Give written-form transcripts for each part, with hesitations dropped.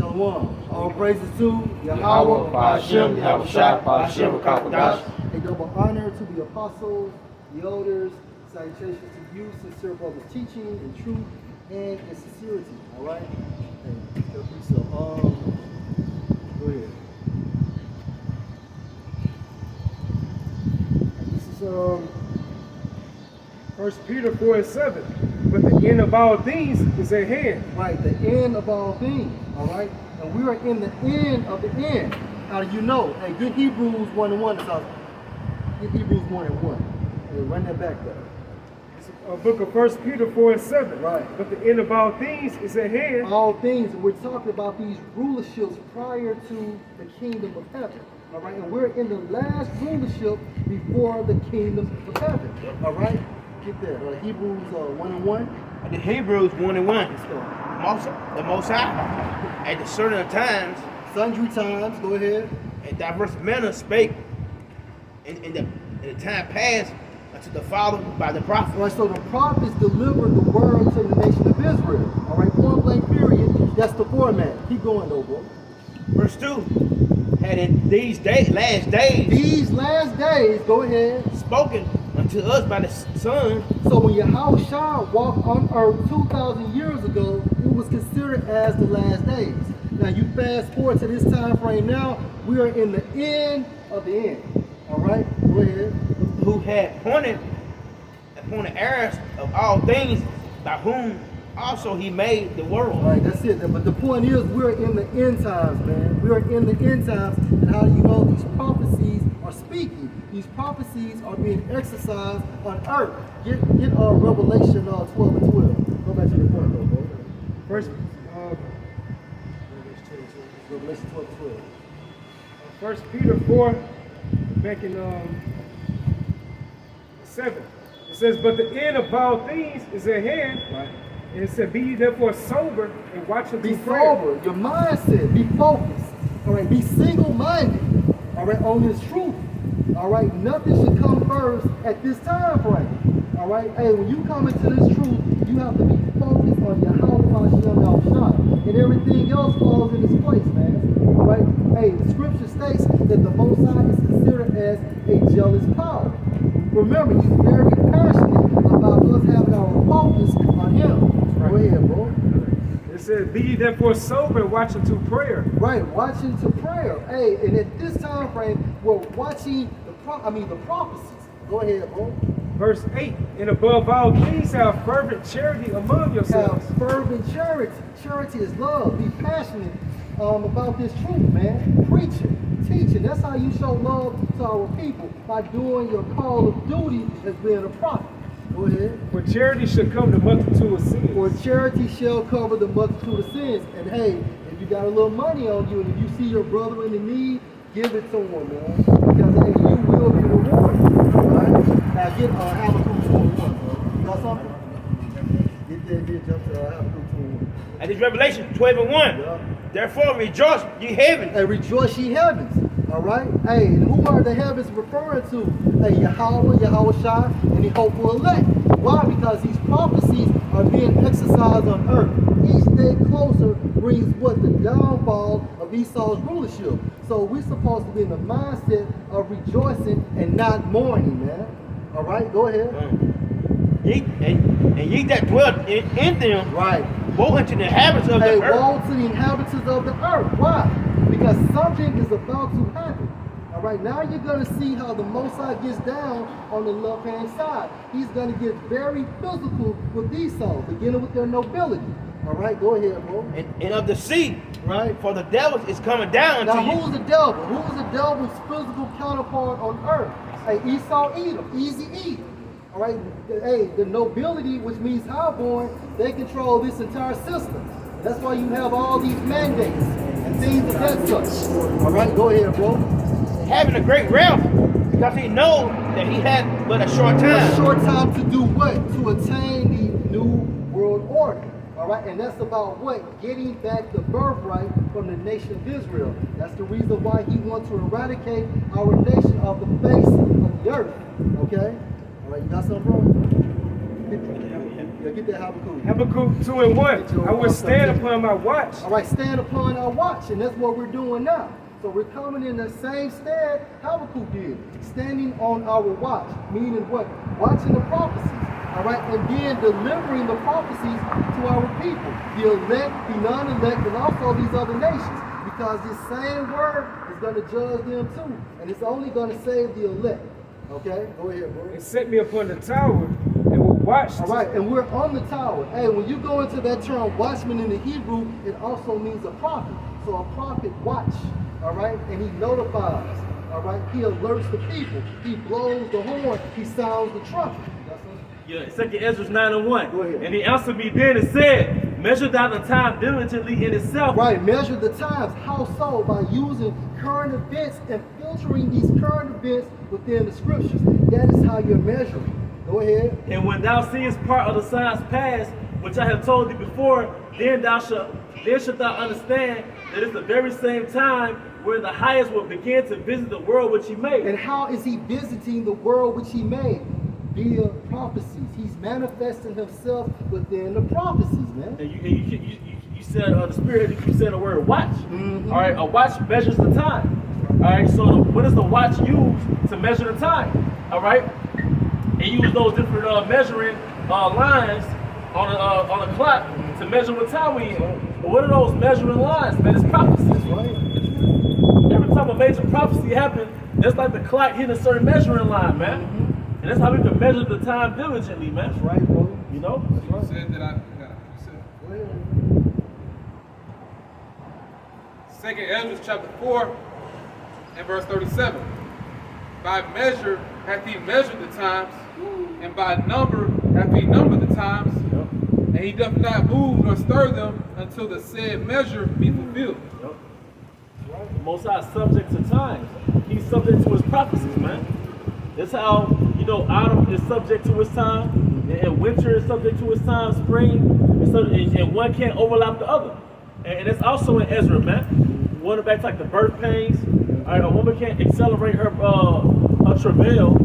Shalom. All praises to Yahweh, Ba'ashem, Yahweh Shai, Ba'ashem, Kakadash. A double honor to the apostles, the elders, salutations to you, sincere brothers, teaching in truth and in sincerity. All right? So, go ahead. This is 1 Peter 4:7. But the end of all things is at hand. Right, the end of all things. All right? And we are in the end of the end. How do you know? Hey, get Hebrews 1:1. Get Hebrews 1:1. Hey, run that back there. It's a book of 1 Peter 4:7. Right. But the end of all things is at hand. All things. We're talking about these rulerships prior to the kingdom of heaven. All right? And we're in the last rulership before the kingdom of heaven. All right? Get there. Hebrews 1:1. The Hebrews 1:1. Let's go. The Most High, at the certain times, Sundry times. Go ahead. in diverse manner spake in the time past unto the Father by the prophets. All right, so the prophets delivered the word to the nation of Israel. All right, point blank period. That's the format. Keep going though, bro. Verse 2, had in these last days, These last days, go ahead. spoken unto us by the Son. So when Yahushua walked on earth 2,000 years ago, it was considered as the last days. Now you fast forward to this time frame now, we are in the end of the end. All right, go ahead. Who had appointed heirs of all things, by whom also he made the world. All right, that's it. But the point is, we're in the end times, man. We are in the end times, and how do you know these prophecies are speaking? These prophecies are being exercised on earth. Get Revelation 12 and 12. Go back to the point, though, bro. First, Revelation 12 and 12. 1 Peter 4, back in 7. It says, but the end of all things is at hand. Right. And it said, be ye therefore sober and watch unto Be prayer. sober, your mindset, be focused. All right, be single-minded. All right, on this truth. All right, nothing should come first at this time frame. All right, hey, when you come into this truth, you have to be focused on Yahweh, and everything else falls in its place, man. All right, hey, the scripture states that the Most High is considered as a jealous power. Remember, he's very passionate about us having our focus on him. Go ahead, bro. It said, be ye therefore sober and watch unto prayer. Right, watching to prayer. Hey, and at this time frame, we're watching the prophecies. Go ahead, bro. Verse 8, and above all things have fervent charity among yourselves. Have fervent charity. Charity is love. Be passionate about this truth, man. Preaching, teaching. That's how you show love to our people, by doing your call of duty as being a prophet. Go ahead. For charity shall cover the multitude of sins. For charity shall cover the multitude of sins. And hey, if you got a little money on you, and if you see your brother in the need, give it to him, man. Because hey, you will be rewarded. All right? Now get Habakkuk 2:1, bro. You got something? Get jump to Habakkuk 2:1. And this Revelation 12:1. Yeah. Therefore rejoice, ye heavens. Hey, rejoice ye heavens. All right? Hey, and who are the heavens referring to? Hey, Yahweh Shai, and the hopeful elect. Why? Because these prophecies are being exercised on earth. Each day closer brings what? The downfall of Esau's rulership. So we're supposed to be in the mindset of rejoicing and not mourning, man. All right? Go ahead. And ye that dwell in them, Right. woe unto the inhabitants of the earth. Woe to the inhabitants of the earth. Why? Because something is about to happen. All right, now you're going to see how the Most High gets down on the left-hand side. He's going to get very physical with Esau, beginning with their nobility. All right, go ahead, bro. And of the sea, Right. for the devil is coming down Now, to you. who's the devil? Who's the devil's physical counterpart on earth? Hey, Esau, Edom, easy eat. All right, hey, the nobility, which means highborn, they control this entire system. That's why you have all these mandates and things of that such. All right, go ahead, bro. Having a great wealth, because he knows that he had but a short time. A short time to do what? To attain the new world order. All right, and that's about what? Getting back the birthright from the nation of Israel. That's the reason why he wants to eradicate our nation off the face of the earth. Okay? All right, you got something, bro? Get that Habakkuk. Habakkuk 2 and 1. I will stand upon my watch. All right, stand upon our watch, and that's what we're doing now. So we're coming in the same stead Habakkuk did, standing on our watch, meaning what? Watching the prophecies. All right, and then delivering the prophecies to our people, the elect, the non-elect, and also these other nations, because this same word is going to judge them too, and it's only going to save the elect. Okay, go ahead, bro. And set me upon the tower and will watch. All right, and we're on the tower. Hey, when you go into that term watchman in the Hebrew, it also means a prophet. So a prophet watch, all right, and he notifies, all right, he alerts the people, he blows the horn, he sounds the trumpet. Yeah, 2nd Esdras 9 and 1. Go ahead. And he answered me then and said, measure thou the time diligently in itself. Right, measure the times. How so? By using current events and filtering these current events within the scriptures. That is how you're measuring. Go ahead. And when thou seest part of the signs past, which I have told thee before, then shalt thou understand that it's the very same time where the highest will begin to visit the world which he made. And how is he visiting the world which he made? Via prophecies. He's manifesting himself within the prophecies, man. And you said the Spirit, you said the word watch. Mm-hmm. All right, a watch measures the time. All right, so what is the watch used to measure the time? All right, and use those different measuring lines on the clock to measure what time we in. But what are those measuring lines, man? It's prophecies. Right. Every time a major prophecy happens, it's like the clock hitting a certain measuring line, man. Mm-hmm. And that's how we can measure the time diligently, man. That's right, bro. You know? That's right. You said that Go ahead. 2nd Esdras chapter 4 and verse 37. By measure hath he measured the times, and by number hath he numbered the times, and he doth not move nor stir them until the said measure be fulfilled. The Most High is subject to times. He's subject to his prophecies, man. That's how, you know, autumn is subject to its time, and winter is subject to its time, spring, and one can't overlap the other. And it's also in Ezra, man. Going back to like the birth pains. All right, a woman can't accelerate her travail.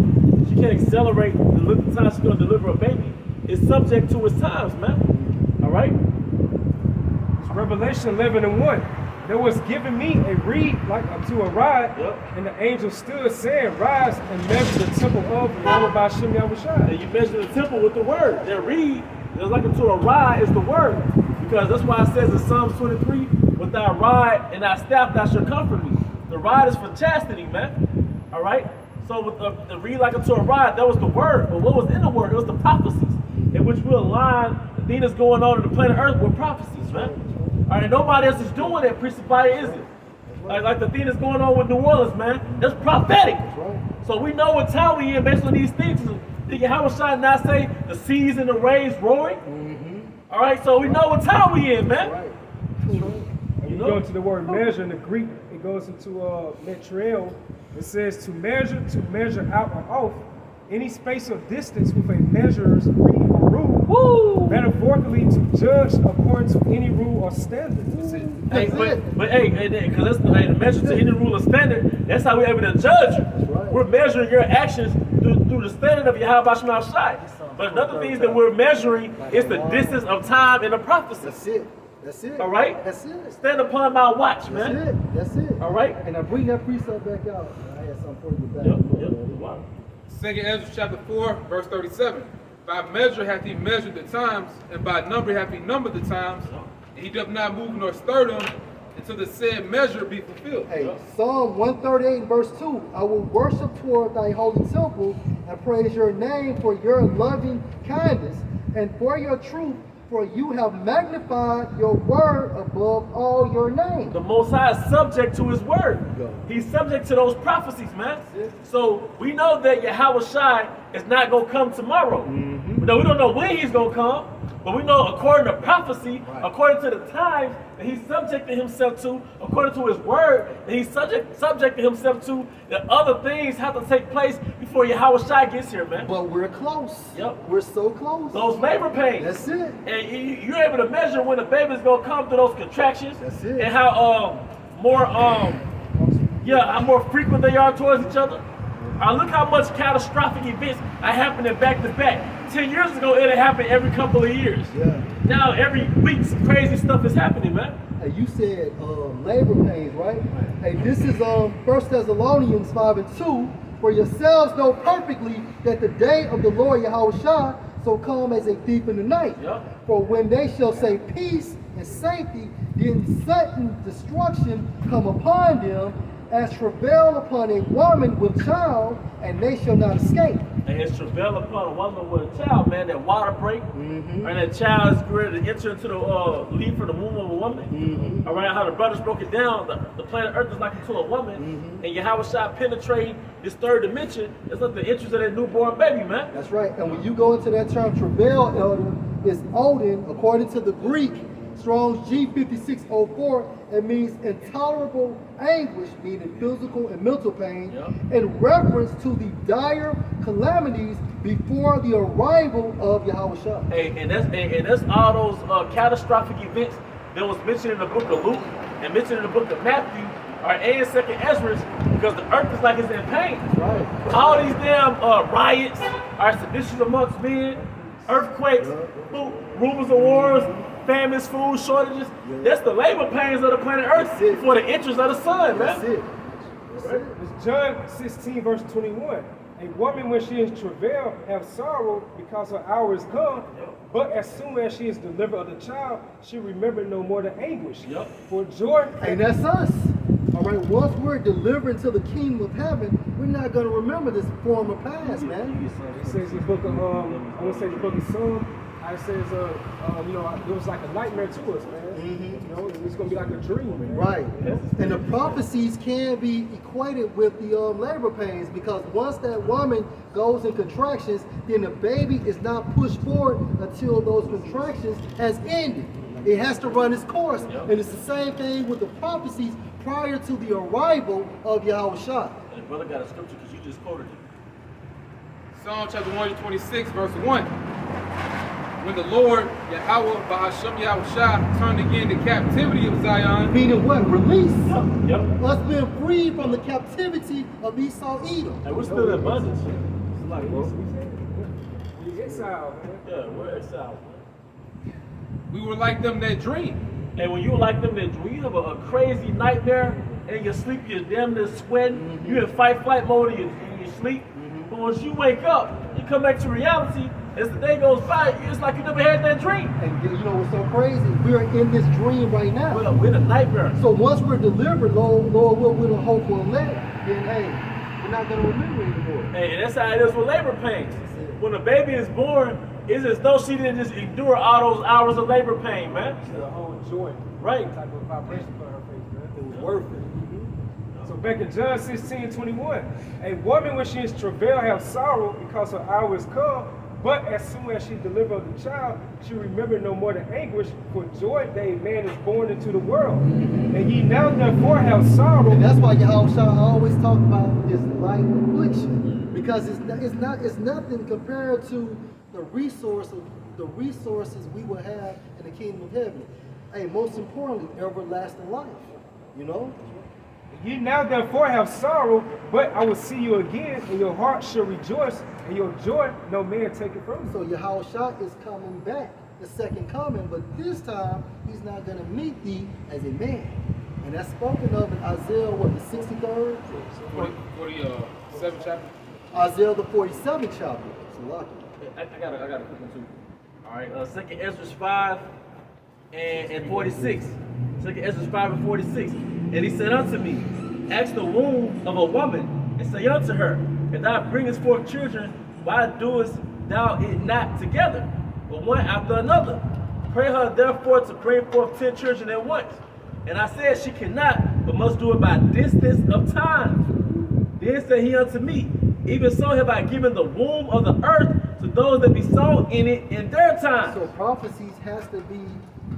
She can't accelerate the time she's going to deliver a baby. It's subject to its times, man. All right? It's Revelation 11 and 1. There was given me a reed like unto a rod, and the angel stood saying, rise and measure the temple of Yahweh by Shem Yahushua. And you measure the temple with the word. That reed is like unto a rod is the word. Because that's why it says in Psalms 23, with thy rod and thy staff thou shalt comfort me. The rod is for chastity, man. All right? So with the reed like unto a rod, that was the word. But what was in the word? It was the prophecies, in which we align the thing that's going on in the planet Earth with prophecies, man. All right, nobody else is doing that. Priest Abaya is it? Like the thing that's going on with New Orleans, man. That's prophetic. So we know what time we in based on these things. Did Yahushua not say the seas and the waves roaring? All right, so we know what time we in, man. You go to the word measure in the Greek, it goes into metreo. It says to measure out or off any space or distance with a measurer's reed or rule. Woo! Metaphorically, to judge according to any rule or standard. Hey, but hey, because that's the measure to any rule or standard. That's how we're able to judge you. We're measuring your actions through the standard of Yahweh Shema Shai. But another thing that we're measuring is the distance of time in the prophecy. That's it. That's it. All right? That's it. Stand upon my watch, man. That's it. That's it. All right? And I bring that precept back out. I had something for you back. Wow. 2nd Esdras chapter 4, verse 37. By measure hath he measured the times, and by number hath he numbered the times, and he doth not move nor stir them until the said measure be fulfilled. Hey, Psalm 138 verse 2. I will worship toward thy holy temple and praise your name for your loving kindness and for your truth, for you have magnified your word above all your name. The Most High is subject to his word. He's subject to those prophecies, man. So we know that Yahweh Shai is not going to come tomorrow. But we don't know when he's going to come. But we know according to prophecy, according to the times that he's subjected himself to, according to his word, that he's subjected himself to, that other things have to take place before Yahweh Shai gets here, man. But we're close. Yep. We're so close. Those labor pains. That's it. And you're able to measure when the baby's going to come through those contractions. That's it. And how how more frequent they are towards each other. Look how much catastrophic events are happening back to back. 10 years ago, it had happened every couple of years. Yeah. Now, every week, some crazy stuff is happening, man. Hey, you said labor pains, right? Hey, this is 1 Thessalonians 5:2. For yourselves know perfectly that the day of the Lord Yahushua so come as a thief in the night. Yep. For when they shall say peace and safety, then sudden destruction come upon them, as travail upon a woman with child, and they shall not escape. And it's travail upon a woman with a child, man. That water break, and that child is ready to enter into the leave for the womb of a woman. All right, how the brothers broke it down. The planet Earth is like into a woman, and Yahushua penetrating this third dimension. It's like the entrance of that newborn baby, man. That's right. And when you go into that term travail, elder, it's Odin, according to the Greek, Strong's G5604, it means intolerable anguish, meaning physical and mental pain, in reference to the dire calamities before the arrival of Yahushua. Hey, and that's all those catastrophic events that was mentioned in the book of Luke and mentioned in the book of Matthew, or A and 2nd Esdras, because the earth is like it's in pain. Right. All these damn riots, are seditions amongst men, earthquakes, rumors of wars, famines, food shortages. That's the labor pains of the planet Earth for the entrance of the sun, man. That's it. It's John 16, verse 21. A woman, when she is travail, have sorrow because her hour is come. But as soon as she is delivered of the child, she remember no more the anguish. For joy. And that's us. All right. Once we're delivered to the kingdom of heaven, we're not going to remember this former past, man. It says in the book of, I want to say the book of Psalm. It says, you know, it was like a nightmare to us, man. You know, it's going to be like a dream, man. Right. And the prophecies can be equated with the labor pains, because once that woman goes in contractions, then the baby is not pushed forward until those contractions has ended. It has to run its course. And it's the same thing with the prophecies prior to the arrival of Yahushua. And the brother got a scripture because you just quoted it. Psalm chapter 126, verse 1. When the Lord, Yahweh, Bahashem Yahushua, turned again the captivity of Zion. Meaning what? Release. Yep. Us being freed from the captivity of Esau Edom. And we're still in bondage. It's like, we exiled, man. Yeah, we're exiled. We were like them that dream. And when you like them, when you have a crazy nightmare and you sleep, you're damn near sweating, you're in fight-flight mode in your sleep. But once you wake up, you come back to reality. As the day goes by, it's like you never had that dream. And you know what's so crazy? We're in this dream right now. We're in a nightmare. So once we're delivered, Lord, we're the hopeful elect, then hey, we're not going to remember anymore. Hey, and that's how it is with labor pains. When a baby is born, it's as though she didn't just endure all those hours of labor pain, man. She had a whole joy. Right. Type of vibration for her face, man. It was worth it. So back in John 16:21, a woman when she is travail have sorrow because her hour is come, but as soon as she delivered the child, she remembered no more the anguish for joy that a man is born into the world. And ye now therefore have sorrow. And that's why Yahushua always talk about this light affliction, because it's nothing compared to the resources we will have in the kingdom of heaven. Hey, most importantly, everlasting life. You know. Ye now therefore have sorrow, but I will see you again, and your heart shall rejoice, and your joy no man take it from you. So Yahushua is coming back, the second coming, but this time he's not going to meet thee as a man. And that's spoken of in Isaiah, what, the 63rd? 47th chapter. Isaiah, the 47th chapter. It's a lot. I got a quick one too. All right, 2nd Esdras 5 and 46. 2nd Esdras 5 and 46. And he said unto me, ask the womb of a woman, and say unto her, if thou bringest forth children, why doest thou it not together, but one after another? Pray her therefore to bring forth 10 children at once. And I said, she cannot, but must do it by distance of time. Then said he unto me, even so have I given the womb of the earth to those that be sown in it in their time. So prophecies has to be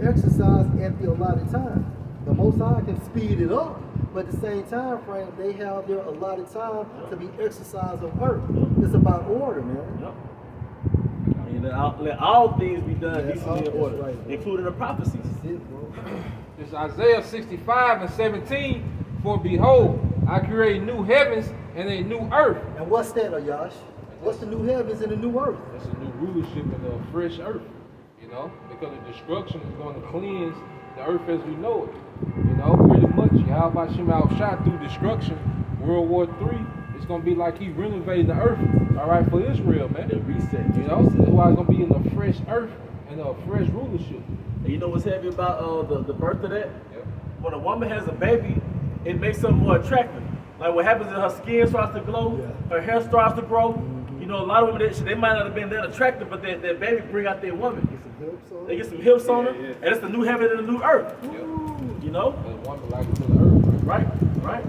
exercised at the allotted time. The Most High can speed it up, but at the same time frame, they have their allotted time to be exercised on earth. It's about order, man. Yep. I mean, let all things be done Yeah, decently in order, right. including the prophecies. That's it, bro. It's Isaiah 65 and 17. For behold, I create new heavens and a new earth. And what's that, Ayash? What's the new heavens and the new earth? That's a new rulership and a fresh earth, you know, because the destruction is going to cleanse the earth as we know it. You know, pretty much. Yahweh Shem shot through destruction. World War III, it's going to be like he renovated the earth, all right, for Israel, man. The reset. You know, that's why it's going to be in a fresh earth and a fresh rulership. And you know what's heavy about the birth of that? Yep. When a woman has a baby, it makes her more attractive. Like what happens is her skin starts to glow, her hair starts to grow. You know, a lot of women, they might not have been that attractive, but their baby bring out their woman. They get some hips on her, and it's the new heaven and the new earth. Yep. You know? And the woman like it to the earth. Right.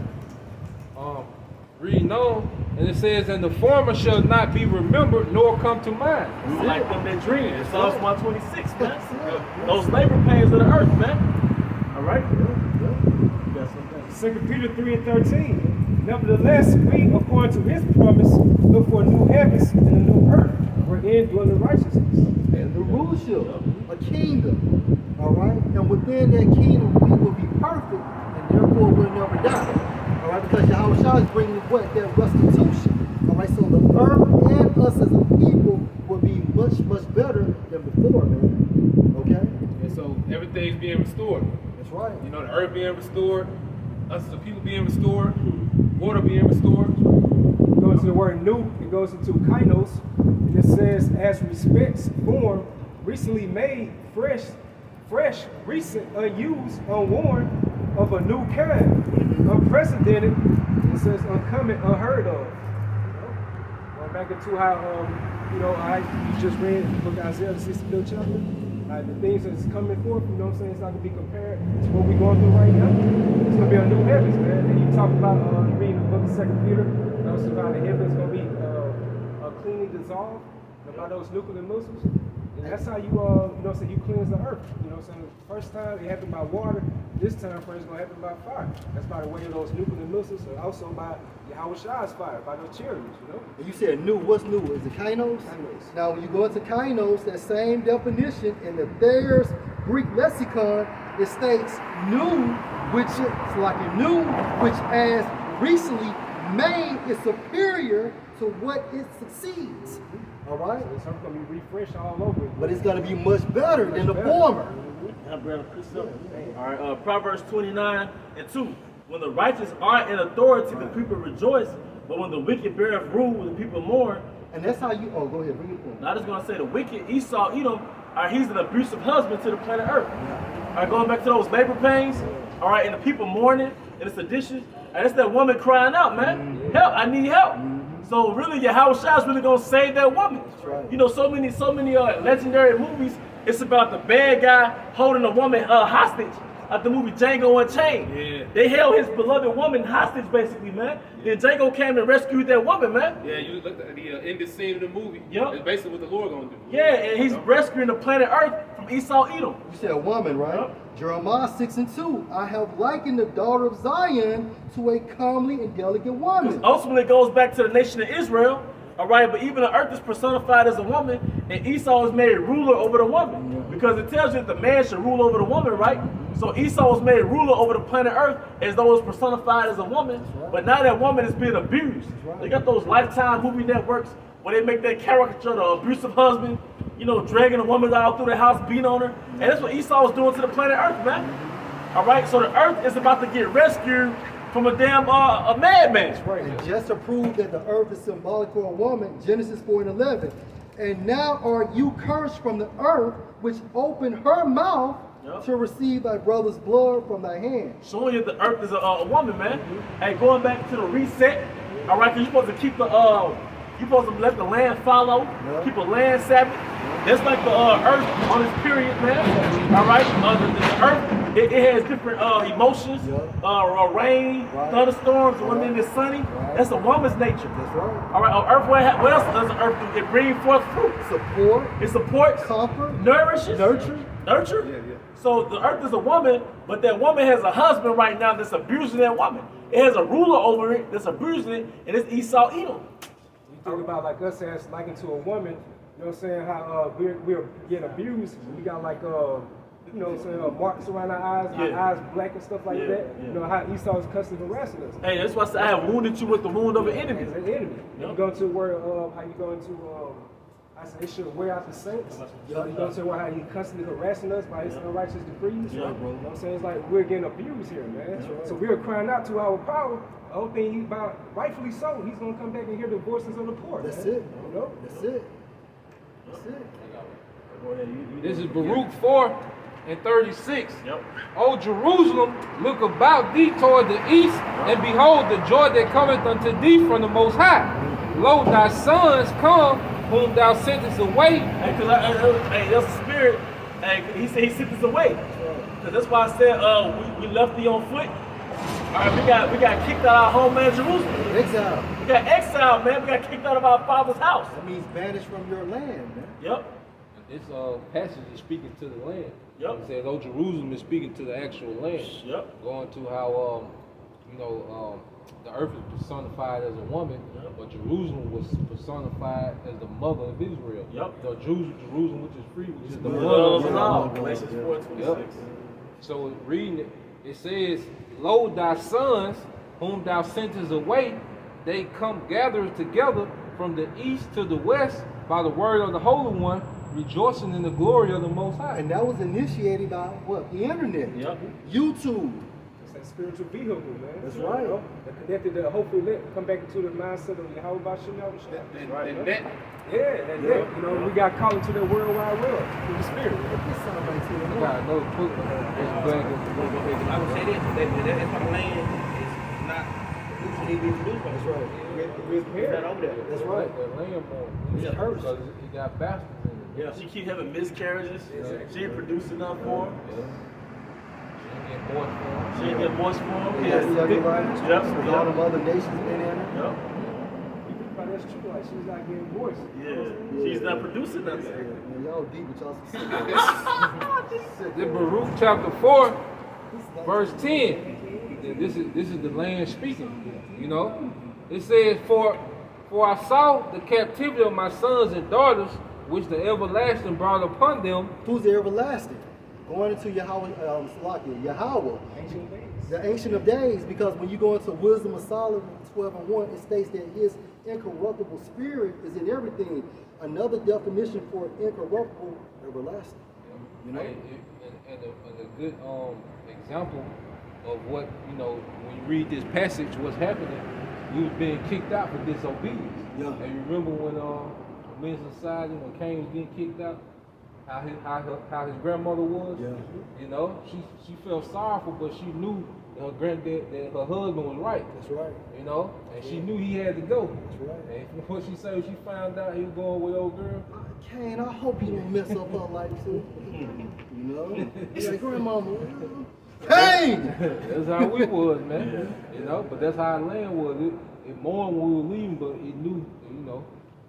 Reading on, and it says, and the former shall not be remembered nor come to mind. Like them that dream. It's Psalms 126, man. Those labor pains of the earth, man. All right? You got something? 2 Peter 3 and 13. Nevertheless, we, according to his promise, look for new heavens and a new earth, wherein dwelleth righteousness. And the rulership, a kingdom, all right? And within that kingdom, we will be perfect, and therefore we'll never die. All right, because Yahweh Shah is bringing what? That restitution. All right, so the earth and us as a people will be much, much better than before, man. Okay? And so everything's being restored. That's right. You know, the earth being restored, us as a people being restored, water being restored. Goes to the word new, it goes into kainos, and it says, as respects form, recently made, fresh, recent, unused, unworn, of a new kind, unprecedented, it says uncommon, unheard of. Going back into how, you just read the book of Isaiah, the 65th chapter, the things that's coming forth, you know what I'm saying, it's not going to be compared to what we're going through right now. It's going to be a new heavens, man. And you talk about, reading the book of 2 Peter, also about the heavens going to be cleanly dissolved by those nuclear missiles. And that's how you, you cleanse the earth. You know what I'm saying? The first time it happened by water, this time frame is going to happen by fire. That's by the way of those nuclear missiles, and also by Yahweh Shah's fire, by those chariots, you know? And you said new. What's new? Is it kainos? Kainos. Now, when you go into kainos, that same definition in the Thayer's Greek lexicon, it states new, which is like a new, which as recently made is superior to what it succeeds. All right? So it's going to be refreshed all over it. But it's going to be much better than the former. All right, Proverbs 29 and 2. When the righteous are in authority, the people rejoice. But when the wicked beareth rule, the people mourn. And that's how you, go ahead, bring your point. Now, I just going to say the wicked Esau, Edom, he's an abusive husband to the planet Earth. All right, going back to those labor pains, all right, and the people mourning, and the sedition, and it's that woman crying out, man, help, I need help. So really, Yahweh Shah is really going to save that woman. Right. You know, so many legendary movies, it's about the bad guy holding a woman hostage. Like the movie Django Unchained. Yeah. They held his beloved woman hostage, basically, man. Then Django came and rescued that woman, man. Yeah, you look at the end scene of the movie. Yep. It's basically what the Lord gonna do. Yeah, and he's rescuing the planet Earth from Esau Edom. You said a woman, right? Yep. Jeremiah 6 and 2. I have likened the daughter of Zion to a comely and delicate woman. Ultimately, it goes back to the nation of Israel. All right, but even the earth is personified as a woman, and Esau is made ruler over the woman. Because it tells you that the man should rule over the woman, right? So Esau was made ruler over the planet Earth as though it was personified as a woman. But now that woman is being abused. They got those Lifetime movie networks where they make that caricature, the abusive husband, you know, dragging a woman out through the house, beating on her. And that's what Esau was doing to the planet Earth, man. All right, so the earth is about to get rescued from a damn a madman. Right. And just to prove that the earth is symbolic for a woman, Genesis 4 and 11. And now are you cursed from the earth, which opened her mouth to receive thy brother's blood from thy hand. Showing you the earth is a woman, man. Hey, going back to the reset, all right, because you're supposed to keep the, you're supposed to let the land follow, keep a land Sabbath. That's like the earth on its period, man. All right, the earth, it has different emotions, rain, thunderstorms, when then it's sunny. That's a woman's nature. That's right. All right, earth, what else does the earth do? It brings forth fruit. Support. It supports. Comfort. Nourishes. Nurture. Nurture? Yeah. So the earth is a woman, but that woman has a husband right now that's abusing that woman. It has a ruler over it that's abusing it, and it's Esau Edom. You think about like us as likened to a woman, you know what I'm saying, how we're getting abused. We got like you know what I'm saying, marks around our eyes black and stuff like that. You know, how Esau was constantly harassing us. Hey, that's why I said I have wounded you with the wound of an enemy. As an enemy. You go to where, how you go into, I said, they should wear out the saints. You go to where how he constantly harassing us by his unrighteous decrees. You know what I'm saying? It's like we're getting abused here, man. So we are crying out to our power. The whole thing, rightfully so, he's going to come back and hear the voices of the poor. That's man. it. You know? That's it. That's it. This is Baruch 4:36. O Jerusalem, look about thee toward the east, and behold the joy that cometh unto thee from the Most High. Lo, thy sons come, whom thou sentest away. Hey, that's the spirit. Hey, he said he sent us away. Cause that's why I said we left thee on foot. All right, we got kicked out of our homeland Jerusalem. Exile. We got exiled, man. We got kicked out of our father's house. That means banished from your land, man. Yep. This passage is speaking to the land. Yep. It says, "Oh, Jerusalem" is speaking to the actual land. Yep. Going to how, the earth is personified as a woman, but Jerusalem was personified as the mother of Israel. Yep. So Jerusalem, which is free, which is the Mother mother of of all. all. Galatians 4:26. So reading it, it says, "Lo, thy sons, whom thou sentest away, they come gathered together from the east to the west by the word of the Holy One, rejoicing in the glory of the Most High." And that was initiated by what? The internet. Yep. YouTube. It's that spiritual vehicle, man. That's right. You know, that connected to hopefully come back into the mindset of Yahweh Bashim. Yeah, that net. You know, we got caught into the world wide world through the spirit. This sound like too I got another book. I would say this, that type of land is not being produced by. That's right. We're not over there. That's right. That land born. It's a curse. Because it got bastards in it. Yeah, she keep having miscarriages. She ain't producing enough for him. She ain't get moist for them. She ain't get moist for him. Yes, everybody. Yep. With all them other nations been in it. Yep. But that's true, like she's not getting moist. Yeah. She's not producing nothing. Man, y'all deep with y'all specific. This Baruch chapter 4, verse 10. This is the land speaking. You know, it says, "For I saw the captivity of my sons and daughters, which the everlasting brought upon them." Who's the everlasting? Going into Yahweh, Yahweh, the Ancient of Days, because when you go into Wisdom of Solomon 12:1, it states that his incorruptible spirit is in everything. Another definition for incorruptible, everlasting. You know? And a good example of what, you know, when you read this passage, what's happening, he was being kicked out for disobedience. Yeah. And you remember when Men's Society, when Cain was getting kicked out, how his grandmother was? Yeah. You know, she felt sorrowful, but she knew that her granddad, that her husband was right. That's right. You know, and she knew he had to go. That's right. And what she said, she found out he was going with old girl. Cain, I hope you don't mess up her life too. You know? You're like, grandmama. Cain! That's how we was, man. You know, but that's how our land was. It mourned when we were leaving, but it knew, you know,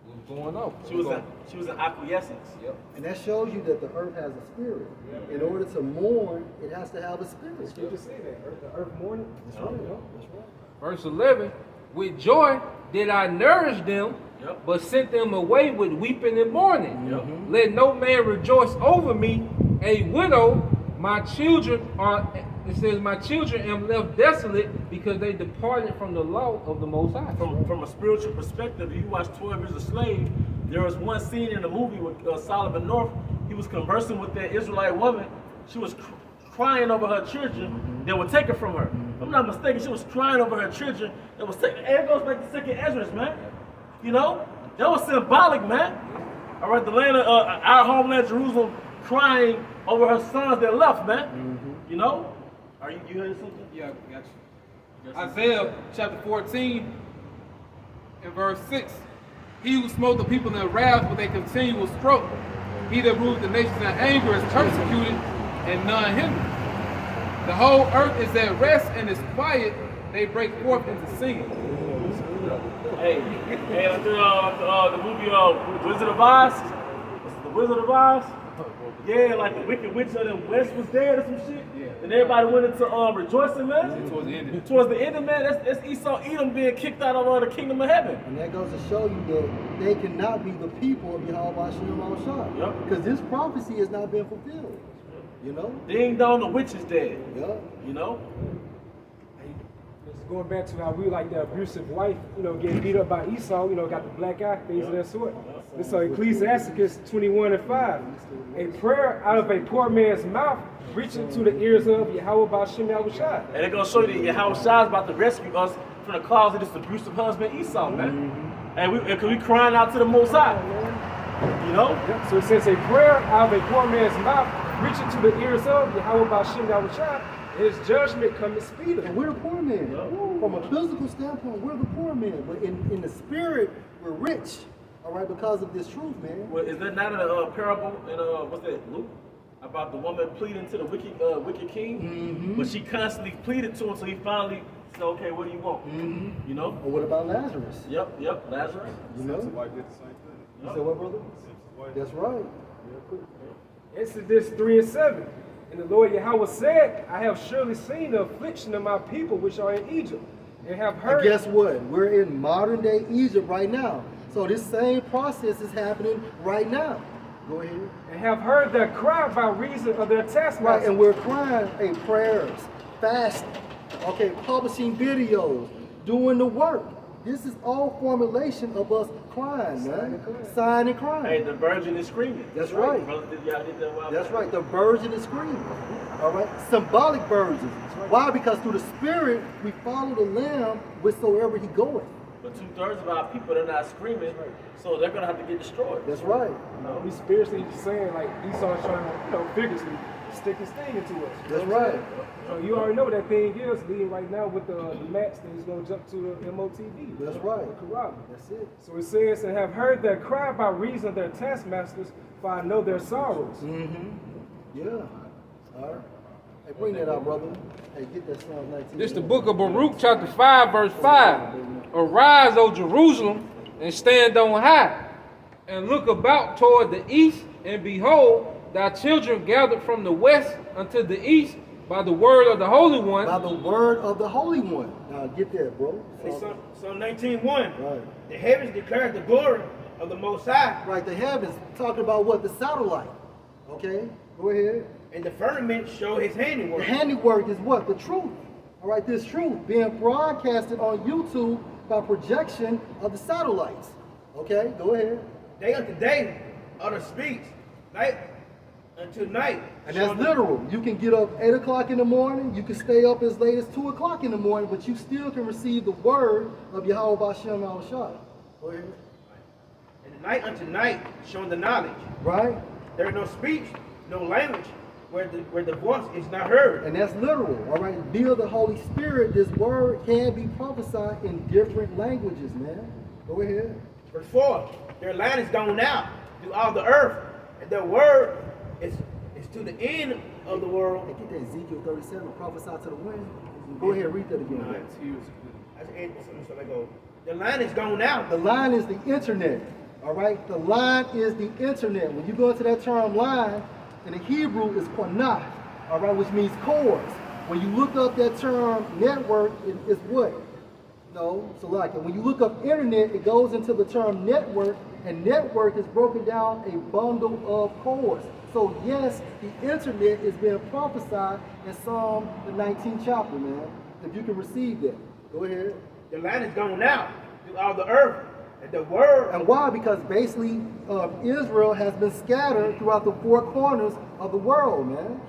it was going off. She was an acquiescence. Yep. And that shows you that the earth has a spirit. In order to mourn, it has to have a spirit. You just say that. The earth mourning. That's right. That's right. Verse 11, "With joy did I nourish them, but sent them away with weeping and mourning. Let no man rejoice over me, a widow. My children are," it says, "my children am left desolate because they departed from the law of the Most High." From a spiritual perspective, if you watch 12 Years a Slave, there was one scene in the movie with Solomon North. He was conversing with that Israelite woman. She was crying over her children that were taken from her. If I'm not mistaken, she was crying over her children that was taken. And it goes back to 2nd Esdras, man. You know, that was symbolic, man. All right, the land of our homeland, Jerusalem, crying over her sons that left, man. You know? Are you heard something? Yeah, got you. Isaiah chapter 14 and verse 6. "He who smote the people in wrath with a continual stroke, he that ruled the nations in anger is persecuted, and none hindered. The whole earth is at rest and is quiet, they break forth into singing." Hey, the movie Wizard of Oz? Was it the Wizard of Oz? Yeah, like the Wicked Witch of the West was dead or some shit. Yeah. And everybody went into rejoicing, man. Towards the end. Towards the end, man, that's Esau Edom being kicked out of the kingdom of heaven. And that goes to show you that they cannot be the people of Yahweh Hashem Al Shah. Yep. Because this prophecy has not been fulfilled. You know? Ding dong, the witch is dead. Yeah. You know? It's going back to how we like the abusive wife, getting beat up by Esau, got the black eye, things of that sort. And so Ecclesiasticus 21:5, a prayer out of a poor man's mouth reaching to the ears of Yahweh Ba'Shem Yahushua. And they're going to show you that Yahweh Shai is about to rescue us from the claws of this abusive husband Esau, man. And we crying out to the Most High. You know? Yep. So it says a prayer out of a poor man's mouth reaching to the ears of Yahweh Ba'Shem Yahushua. His judgment coming speedily. And we're the poor man. From a physical standpoint, we're the poor man. But in the spirit, we're rich. All right, because of this truth, man. Well, is that not a parable in what's that, Luke? About the woman pleading to the wicked king? But she constantly pleaded to him, so he finally said, okay, what do you want? You know? Or what about Lazarus? Yep, Lazarus. You know? Wife did the same thing. You said what, brother? That's right. Exodus 3:7. And the Lord Yahweh said, I have surely seen the affliction of my people which are in Egypt, and have heard. And guess what? We're in modern day Egypt right now. So this same process is happening right now. Go ahead. And have heard their cry by reason of their taskmasters. Right, and we're crying, prayers, fasting, publishing videos, doing the work. This is all formulation of us crying, man. Sighing and crying. Hey, the virgin is screaming. That's right. Brother, y'all did that a while That's back. right. The virgin is screaming. All right. Symbolic virgins. Why? Because through the Spirit we follow the Lamb whithersoever he goeth. But 2/3 of our people, they're not screaming, so they're gonna have to get destroyed. That's right. We spiritually just saying like Esau's trying to, figuratively stick his thing into us. That's right. So you already know what that thing is leading right now with the max thing is going to jump to the MOTV. That's right. That's it. So it says, and have heard their cry by reason of their taskmasters, for I know their sorrows. Yeah. All right. Hey, bring that out, brother. Hey, get that Psalm 19. This is the book of Baruch, chapter 5, verse 5. Arise, O Jerusalem, and stand on high, and look about toward the east, and behold, thy children gathered from the west unto the east by the word of the Holy One. By the word of the Holy One. Now get that, bro. Psalm 19:1. Right. The heavens declare the glory of the Most High, Right, the heavens, talking about what? The satellite. Okay, go ahead. and the firmament show his handiwork. The handiwork is what? The truth. All right, this truth being broadcasted on YouTube by projection of the satellites. Okay, go ahead. Day unto day utter speech, night unto night. And that's literal. You can get up 8 o'clock in the morning, you can stay up as late as 2 o'clock in the morning, but you still can receive the word of Yahweh Ba'Shem Yahushua. Go ahead. And the night unto night showing the knowledge. Right? There is no speech, no language, where the voice is not heard. And that's literal. All right, via the Holy Spirit, this word can be prophesied in different languages, man. Go ahead. Verse 4, their line is gone out through all the earth, and their word is to the end of the world. Hey, get that Ezekiel 37, prophesy to the wind. Go ahead, read that again. So they go, the line is gone out. The line is the internet. All right, the line is the internet. When you go into that term line, in the Hebrew is qanah, all right, which means cords. When you look up that term network, it is what? No, so like when you look up internet, it goes into the term network, and network is broken down a bundle of cords. So yes, the internet is being prophesied in Psalm the 19th chapter, man. If you can receive that, go ahead. The line is gone out through all the earth, and the word. And why? Because basically Israel has been scattered throughout the four corners of the world, man.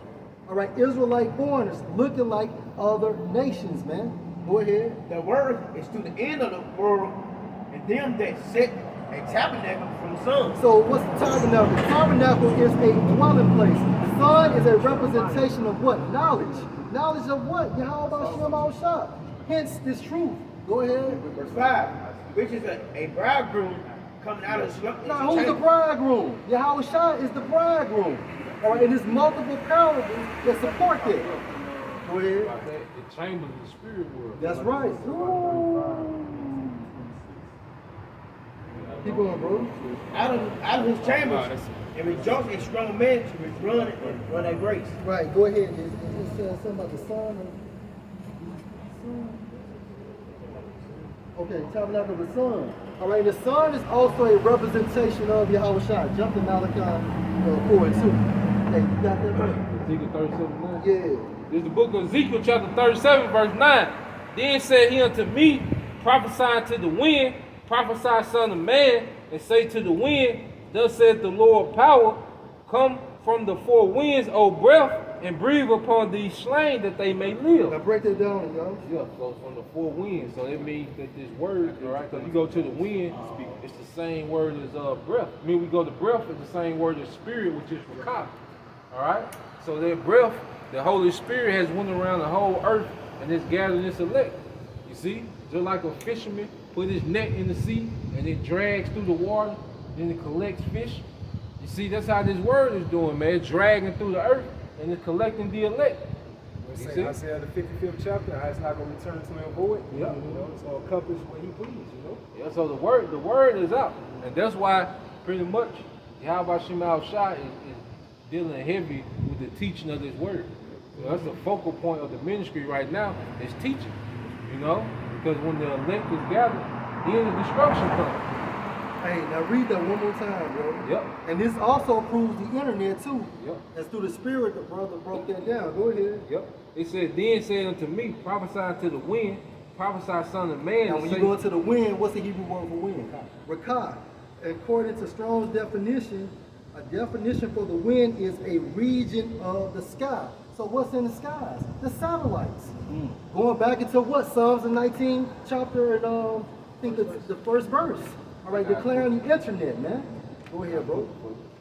All right, Israelite foreigners looking like other nations, man. Go ahead. The word is to the end of the world, and them that set a tabernacle from the sun. So what's the tabernacle? The tabernacle is a dwelling place. The sun is a representation of what? Knowledge. Knowledge of what? Yahweh Ba'Shem Yahushua. Hence this truth. Go ahead. Verse 5, which is a bridegroom coming out of the Now who's the bridegroom? Yahweh Shai is the bridegroom. All right, and there's multiple parables that support that. Go ahead. The chamber of the spirit world. That's right. Ooh. Keep going, bro. out of his chambers, and rejoice a strong man to run a race. Right, go ahead. It says something about the sun. Okay, tabernacle of the sun. All right, the sun is also a representation of Yahweh Shai. Jump to Malachi 4 and 2. Hey, you got that right? Ezekiel 37:9. Yeah. This is the book of Ezekiel, chapter 37, verse 9. Then said he unto me, prophesying to the wind, prophesy, son of man, and say to the wind, thus saith the Lord power, come from the four winds, O breath, and breathe upon these slain that they may live. Now break that down, y'all. Yeah, so from the four winds. So that means that this word, all right, because you go to the wind, it's the same word as breath. I mean, we go to breath, it's the same word as spirit, which is rakah. All right? So that breath, the Holy Spirit has went around the whole earth and it's gathered its elect. You see? Just like a fisherman put his net in the sea and it drags through the water, then it collects fish. You see, that's how this word is doing, man. It's dragging through the earth and it's collecting the elect. You see? Isaiah the 55th chapter, how it's not going to return to him void. Yeah. You know, it's going to accomplish what he pleases, you know. Yeah, so the word is out. And that's why pretty much Yahweh Shema Shai is dealing heavy with the teaching of this word. So that's the focal point of the ministry right now, is teaching. You know? Because when the elect is gathered, then the destruction comes. Hey, now read that one more time, bro. Yep. And this also proves the internet too. Yep. That's through the spirit the brother broke that down. Go ahead. Yep. It said, then said unto me, prophesy to the wind, prophesy, son of man. Now when you go into the wind, what's the Hebrew word for wind? Rakah. According to Strong's definition, a definition for the wind is a region of the sky. So what's in the skies? The satellites. Going back into what? Psalms the 19th chapter and I think the first verse. All right, declaring the internet, man. Go ahead, bro.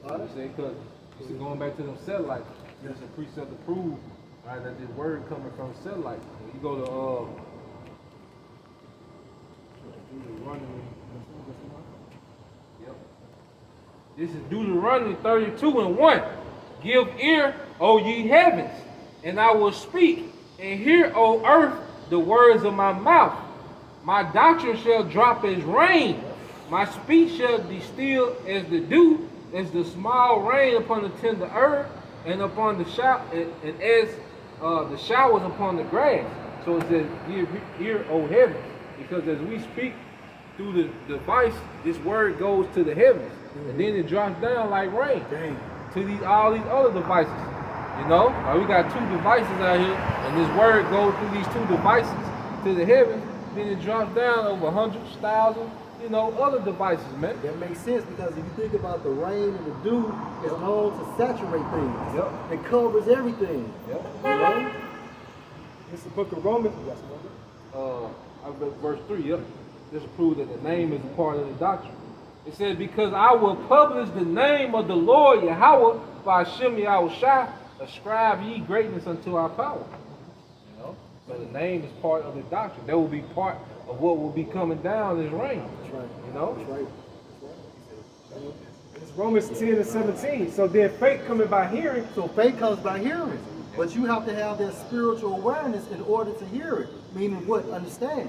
Because it's going back to them satellites. There's a precept to prove, right, that this word coming from satellites. When you go to Yep. This is Deuteronomy 32:1. Give ear, O ye heavens, and I will speak, and hear, O earth, the words of my mouth. My doctrine shall drop as rain. My speech shall distill as the dew, as the small rain upon the tender herb, and upon the and as the showers upon the grass. So it says, give ear, O heavens, because as we speak through the device, this word goes to the heavens, and then it drops down like rain to all these other devices. You know, we got two devices out here, and this word goes through these two devices to the heavens, then it drops down over hundreds, thousands, you know, other devices, man. That makes sense because if you think about the rain and the dew, it's known to saturate things. Yep. It covers everything. Yep. You know? It's the book of Romans. Verse 3, yep. This proves that the name is a part of the doctrine. It says, because I will publish the name of the Lord Yahweh by Hashem Yahushua, ascribe ye greatness unto our power. You know? So the name is part of the doctrine. That will be part of what will be coming down as rain. That's right. You know? That's right. It's Romans 10:17. So then faith coming by hearing. So faith comes by hearing. But you have to have that spiritual awareness in order to hear it. Meaning what? Understand.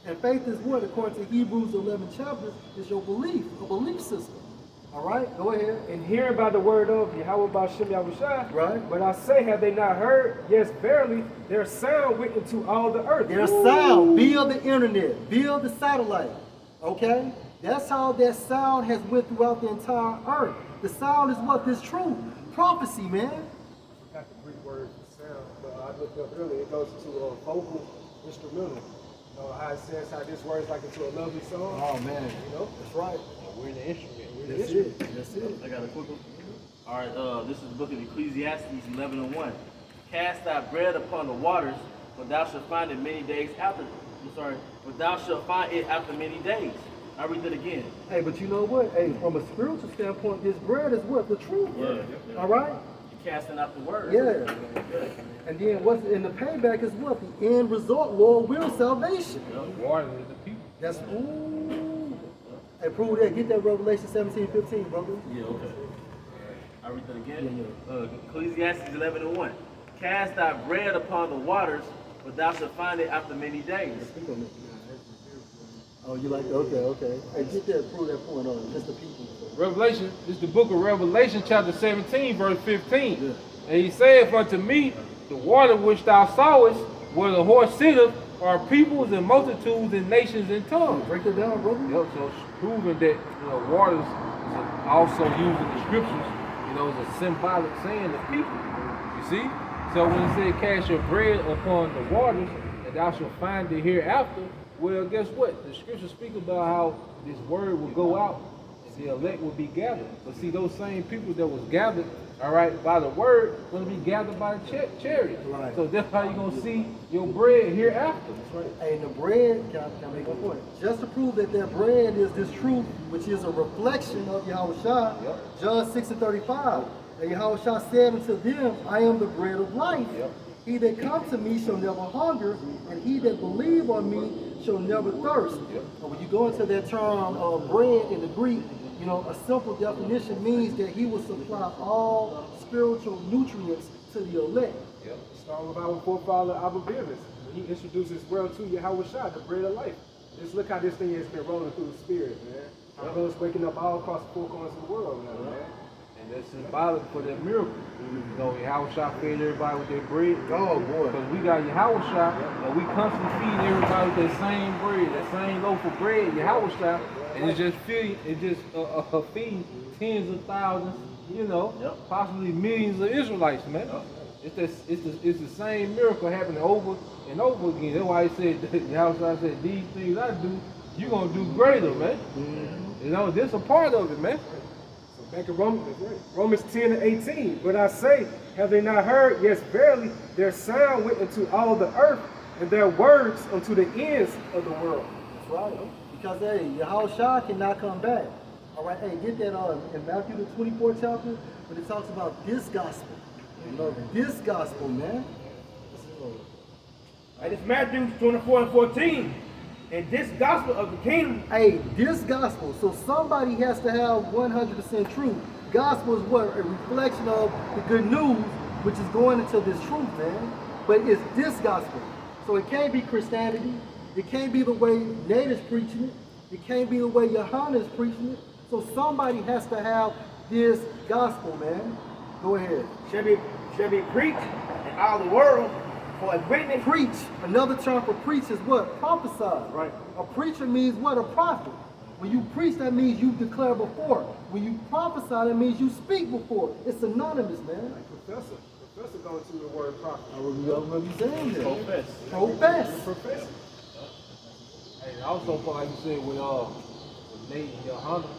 And faith is what? According to Hebrews 11 chapters, is your belief, a belief system. All right, go ahead. And hearing by the word of Yahweh by Shem Yahushua. Right. But I say, have they not heard? Yes, verily, their sound went into all the earth. Their sound, build the internet, build the satellite. Okay? That's how that sound has went throughout the entire earth. The sound is what? This truth. Prophecy, man. Got the Greek word for sound, but I looked up earlier, it goes into a vocal instrumental. You know, how it says how this word is like into a lovely song. Oh, man. You know? That's right. We're in the instrument. That's it. That's it. I got a quick one. All right, this is the book of Ecclesiastes 11:1. Cast thy bread upon the waters, but thou shalt find it many days after. But thou shalt find it after many days. I read that again. Hey, but you know what? Hey, from a spiritual standpoint, this bread is what? The truth. Yeah. All right? You're casting out the word. Yeah. And then what's in the payback is what? The end result, Lord, will salvation. Water is the people. That's, ooh. Hey, prove that. Get that Revelation 17:15, brother. Yeah, okay. I read that again. Ecclesiastes 11:1. Cast thy bread upon the waters, but thou shalt find it after many days. Oh, you like that? Okay. Hey, get that, prove that point on it. Just the people. Revelation, this is the book of Revelation, chapter 17, verse 15. Yeah. And he saith unto me, the water which thou sawest, where the horse sitteth, are peoples and multitudes and nations and tongues. Break it down, brother. Yep, so it's proving that waters is also used in the scriptures You know, it's a symbolic saying to people. You see? So when it said cast your bread upon the waters, and thou shalt find it hereafter, well, guess what? The scriptures speak about how this word will go out and the elect will be gathered. But see, those same people that was gathered, all right, by the word, going to be gathered by the chariot. Right. So that's how you're going to see your bread hereafter. That's right. And the bread, can I make one point? Just to prove that their bread is this truth, which is a reflection of Yahushua, Yep. John 6:35. And Yahushua said unto them, I am the bread of life. Yep. He that comes to me shall never hunger, and he that believe on me shall never thirst. Yep. And when you go into that term bread in the Greek, you know, a simple definition means that he will supply all spiritual nutrients to the elect. Yep. It's all about our forefather Abba Beerus. He introduced this world to Yahushua, the bread of life. Just look how this thing has been rolling through the spirit, man. Our brothers waking up all across the four corners of the world now, man. And that's symbolic for that miracle. You know, Yahushua fed everybody with their bread. Oh, boy. Because we got Yahushua, and we constantly feeding everybody with that same bread, that same loaf of bread, Yahushua, and it's just feeding tens of thousands, you know, possibly millions of Israelites, man. It's the same miracle happening over and over again. That's why he said, Yahushua said, these things I do, you're going to do greater, man. You know, this a part of it, man. Back in Romans 10 and 18. But I say, have they not heard? Yes, verily, their sound went into all the earth, and their words unto the ends of the world. That's right. Because, hey, Yahushua cannot come back. All right, hey, get that in Matthew the 24th chapter, when it talks about this gospel. You know, this gospel, man. Right, it's Matthew 24 and 14. And this gospel of the kingdom. Hey, this gospel. So somebody has to have 100% truth. Gospel is what? A reflection of the good news, which is going into this truth, man. But it's this gospel. So it can't be Christianity. It can't be the way natives preaching it. It can't be the way Yohanan is preaching it. So somebody has to have this gospel, man. Go ahead. Shall be preached in all the world for a witness. Preach. Another term for preach is what? Prophesy. Right. A preacher means what? A prophet. When you preach, that means you declare before. When you prophesy, that means you speak before. It's synonymous, man. Like Professor going to the word prophet. I remember you saying that. Profess. Profess. Professor. And also, like you said, with Nate and Yohanan,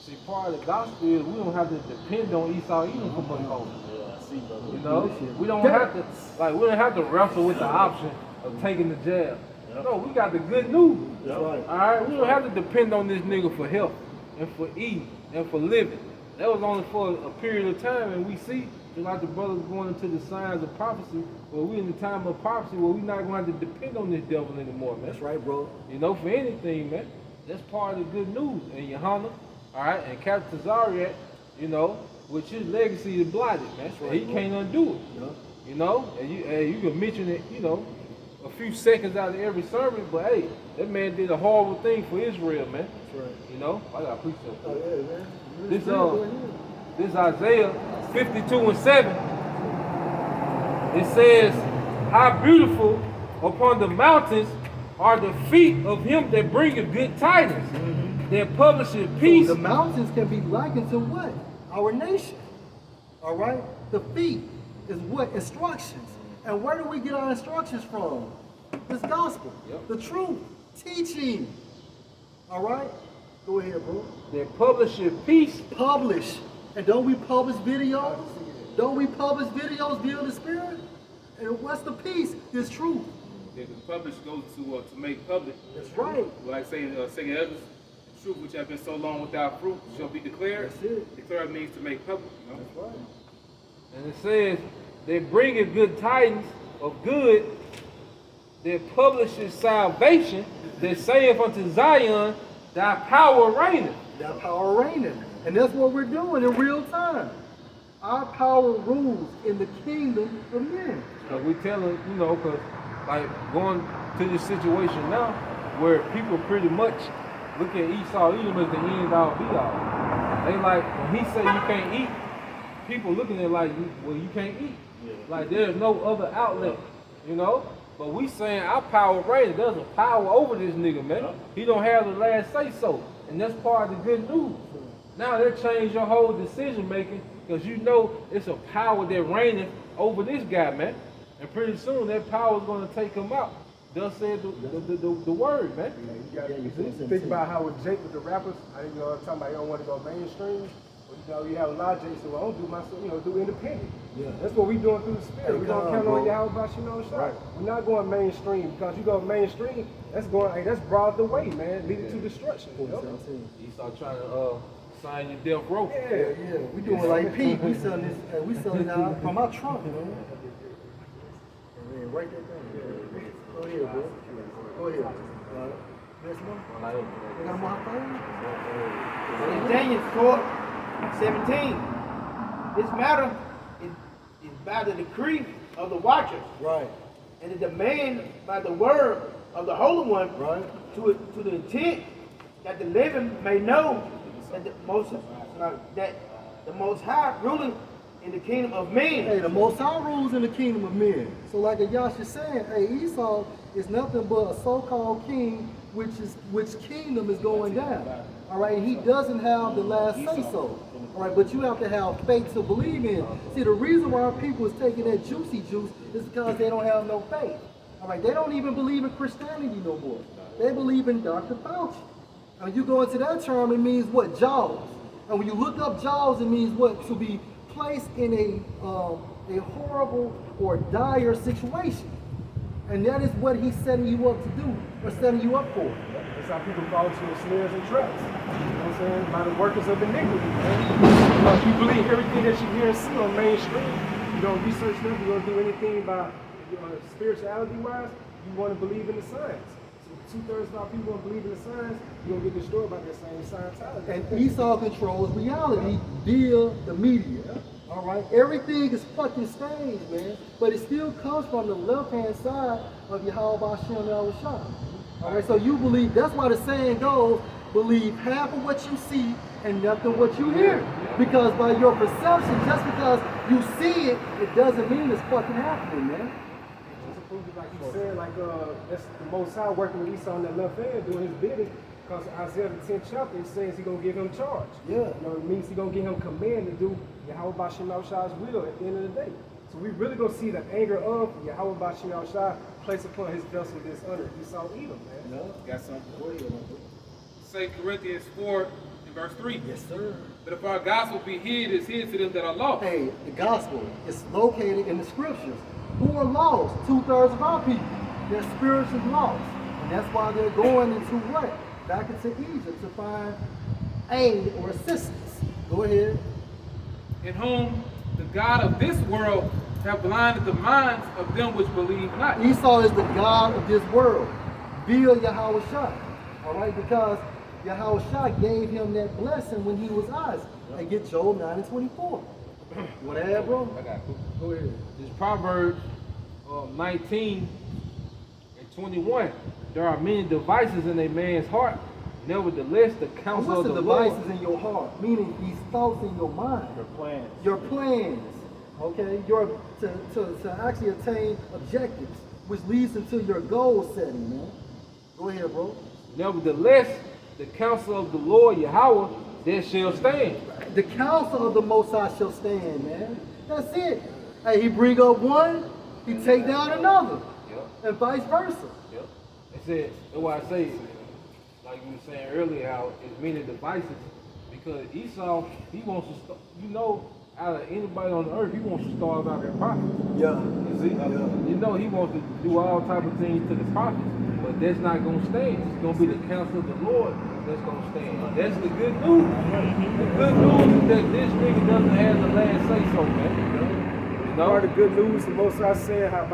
see, part of the gospel is we don't have to depend on Esau even for much longer. You know, we don't have to wrestle with the option of taking the jab. No, we got the good news. That's right. All right, we don't have to depend on this nigga for health and for eating and for living. That was only for a period of time, and we see, just like the brothers going into the signs of prophecy, where we in the time of prophecy, where we're not going to have to depend on this devil anymore, man. That's right, bro. You know, for anything, man. That's part of the good news. And Yohanan, all right, and Captain Tazariak, you know, which his legacy is blotted, man. Right, he can't undo it. Yeah. You know, and you can mention it, you know, a few seconds out of every sermon, but hey, that man did a horrible thing for Israel, man. That's right. You know, I gotta preach Oh, something. yeah, man. This Isaiah 52 and 7, it says, how beautiful upon the mountains are the feet of him that bringeth good tidings, that publisheth peace. So the mountains can be likened to what? Our nation. All right? The feet is what? Instructions. And where do we get our instructions from? This gospel. Yep. The truth. Teaching. All right? Go ahead, bro. That publisheth peace. Publish. And don't we publish videos? Don't we publish videos via the Spirit? And what's the peace? This truth. If the publish goes to make public, That's right. like say second Esdras, the truth which have been so long without fruit shall be declared. That's it. Declare means to make public. You know? That's right. And it says, that bringeth good tidings of good, that publisheth salvation, that saith unto Zion, thy power reigneth. That power reigning. And that's what we're doing in real time. Our power rules in the kingdom of men. Like we telling, you know, because like going to this situation now where people pretty much look at Esau Edom as the end all be all. They like, when he say you can't eat, people looking at it like, well, you can't eat. Like there's no other outlet, you know? But we saying our power reigns. There's a power over this nigga, man. He don't have the last say so. And that's part of the good news. Now that changed your whole decision making Because you know it's a power that reigneth over this guy, man. And pretty soon that power is going to take him out. Thus said the word, man. You think about how with Jake with the rappers, I'm talking about you don't want to go mainstream. You have a lot of Jakes who don't do myself, do independent. Yeah. That's what we doing through the spirit. We don't count on Yahweh Shah. Right. We're not going mainstream because you go mainstream, that's broad the way, man, leading to destruction. You start trying to sign your death row. Yeah. We doing like Pete. We selling this out from our trunk, man. Write that down. Go ahead, bro. Go ahead. Next one. You got more phone? In Daniel 4:17, this matter is by the decree of the watchers, Right. and the demand by the word of the Holy One, Right. to the intent that the living may know that the Most High ruling in the kingdom of men. Hey, the Most High rules in the kingdom of men. So like Yash is saying, hey, Esau is nothing but a so-called king, which kingdom is going down. All right, he doesn't have the last say-so. All right, but you have to have faith to believe in. See, the reason why our people is taking that juicy juice is because they don't have no faith. All right, they don't even believe in Christianity no more. They believe in Dr. Fauci. And when you go into that term, it means what? Jaws. And when you look up Jaws, it means what? To be placed in a horrible or dire situation. And that is what he's setting you up to do, or setting you up for. That's how people fall into snares and traps. You know what I'm saying? By the workers of iniquity, man. Because you believe everything that you hear and see on mainstream. You don't research them, you don't do anything by spirituality-wise, you want to believe in the science. So 2/3 of our people want to believe in the science, you're going to get destroyed by that same scientology. And Esau controls reality via the media. All right, everything is fucking staged, man. But it still comes from the left-hand side of Yahweh Hashem Yahushua. All right, so you believe, that's why the saying goes, believe half of what you see and nothing what you hear. Because by your perception, just because you see it, it doesn't mean it's fucking happening, man. Like you said, that's the Most High working with Esau on that left hand, doing his bidding. Because Isaiah the 10th chapter, it says he's going to give him charge. Yeah. It means he's going to give him command to do Yahweh Bashem Shah's will at the end of the day. So we really going to see the anger of Yahweh Bashem Shah placed upon his vessel dishonor. Esau Edom, man. No. Got something? 2 Corinthians 4 and verse 3. Yes, sir. But if our gospel be hid, it's hid to them that are lost. Hey, the gospel is located in the scriptures. Who are lost? 2/3 of our people. They're spiritually lost. And that's why they're going into what? Back into Egypt to find aid or assistance. Go ahead. In whom the God of this world have blinded the minds of them which believe not. Esau is the God of this world via Yahweh Shah. All right, because Yahweh Shah gave him that blessing when he was Isaac. They get Job 9 and 24. You want to add, bro? I got it. Go ahead. This Proverbs 19 and 21. There are many devices in a man's heart. Nevertheless, the counsel What's of the the Lord. devices in your heart? Meaning these thoughts in your mind. Your plans. Your plans. Okay? To actually attain objectives, which leads into your goal setting, man. Go ahead, bro. Nevertheless, the counsel of the Lord Yahweh, that shall stand. The counsel of the Most High shall stand, man. That's it. Hey, he bring up one, he take down another. Yep. And vice versa. Yep. It said, that's why I say, like you were saying earlier, how it's many devices. Because Esau, he wants to, out of anybody on earth, he wants to starve out their prophets. Yeah. You see? Yeah. He wants to do all type of things to the prophets. But that's not going to stand. It's going to be the counsel of the Lord that's going to stand. That's the good news. The good news is that this nigga doesn't have the last say so, man. Part of the good news, the Most High said how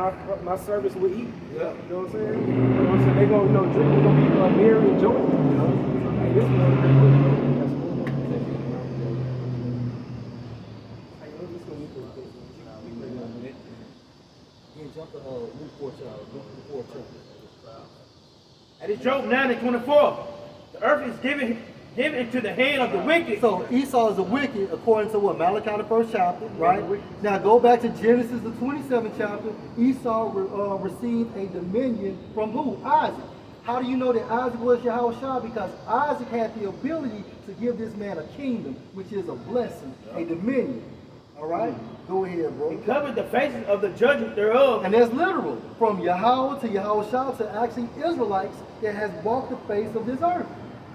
my servants will eat. Yeah. You know what I'm saying? You know what I'm saying? They're going to drink, they're going to be merry and joy. Hey, this is one of the good. Jump to Luke 4 chapter. And it's Job 9 and 24. The earth is given into the hand of the wicked. So Esau is the wicked, according to what? Malachi the 1st chapter, right? Now go back to Genesis the 27th chapter. Esau received a dominion from who? Isaac. How do you know that Isaac was Yahweh Shah? Because Isaac had the ability to give this man a kingdom, which is a blessing, a dominion. All right? Go ahead, He bro. covered the faces of the judges thereof. And that's literal. From Yahweh to Yahushua to actually Israelites that has walked the face of this earth.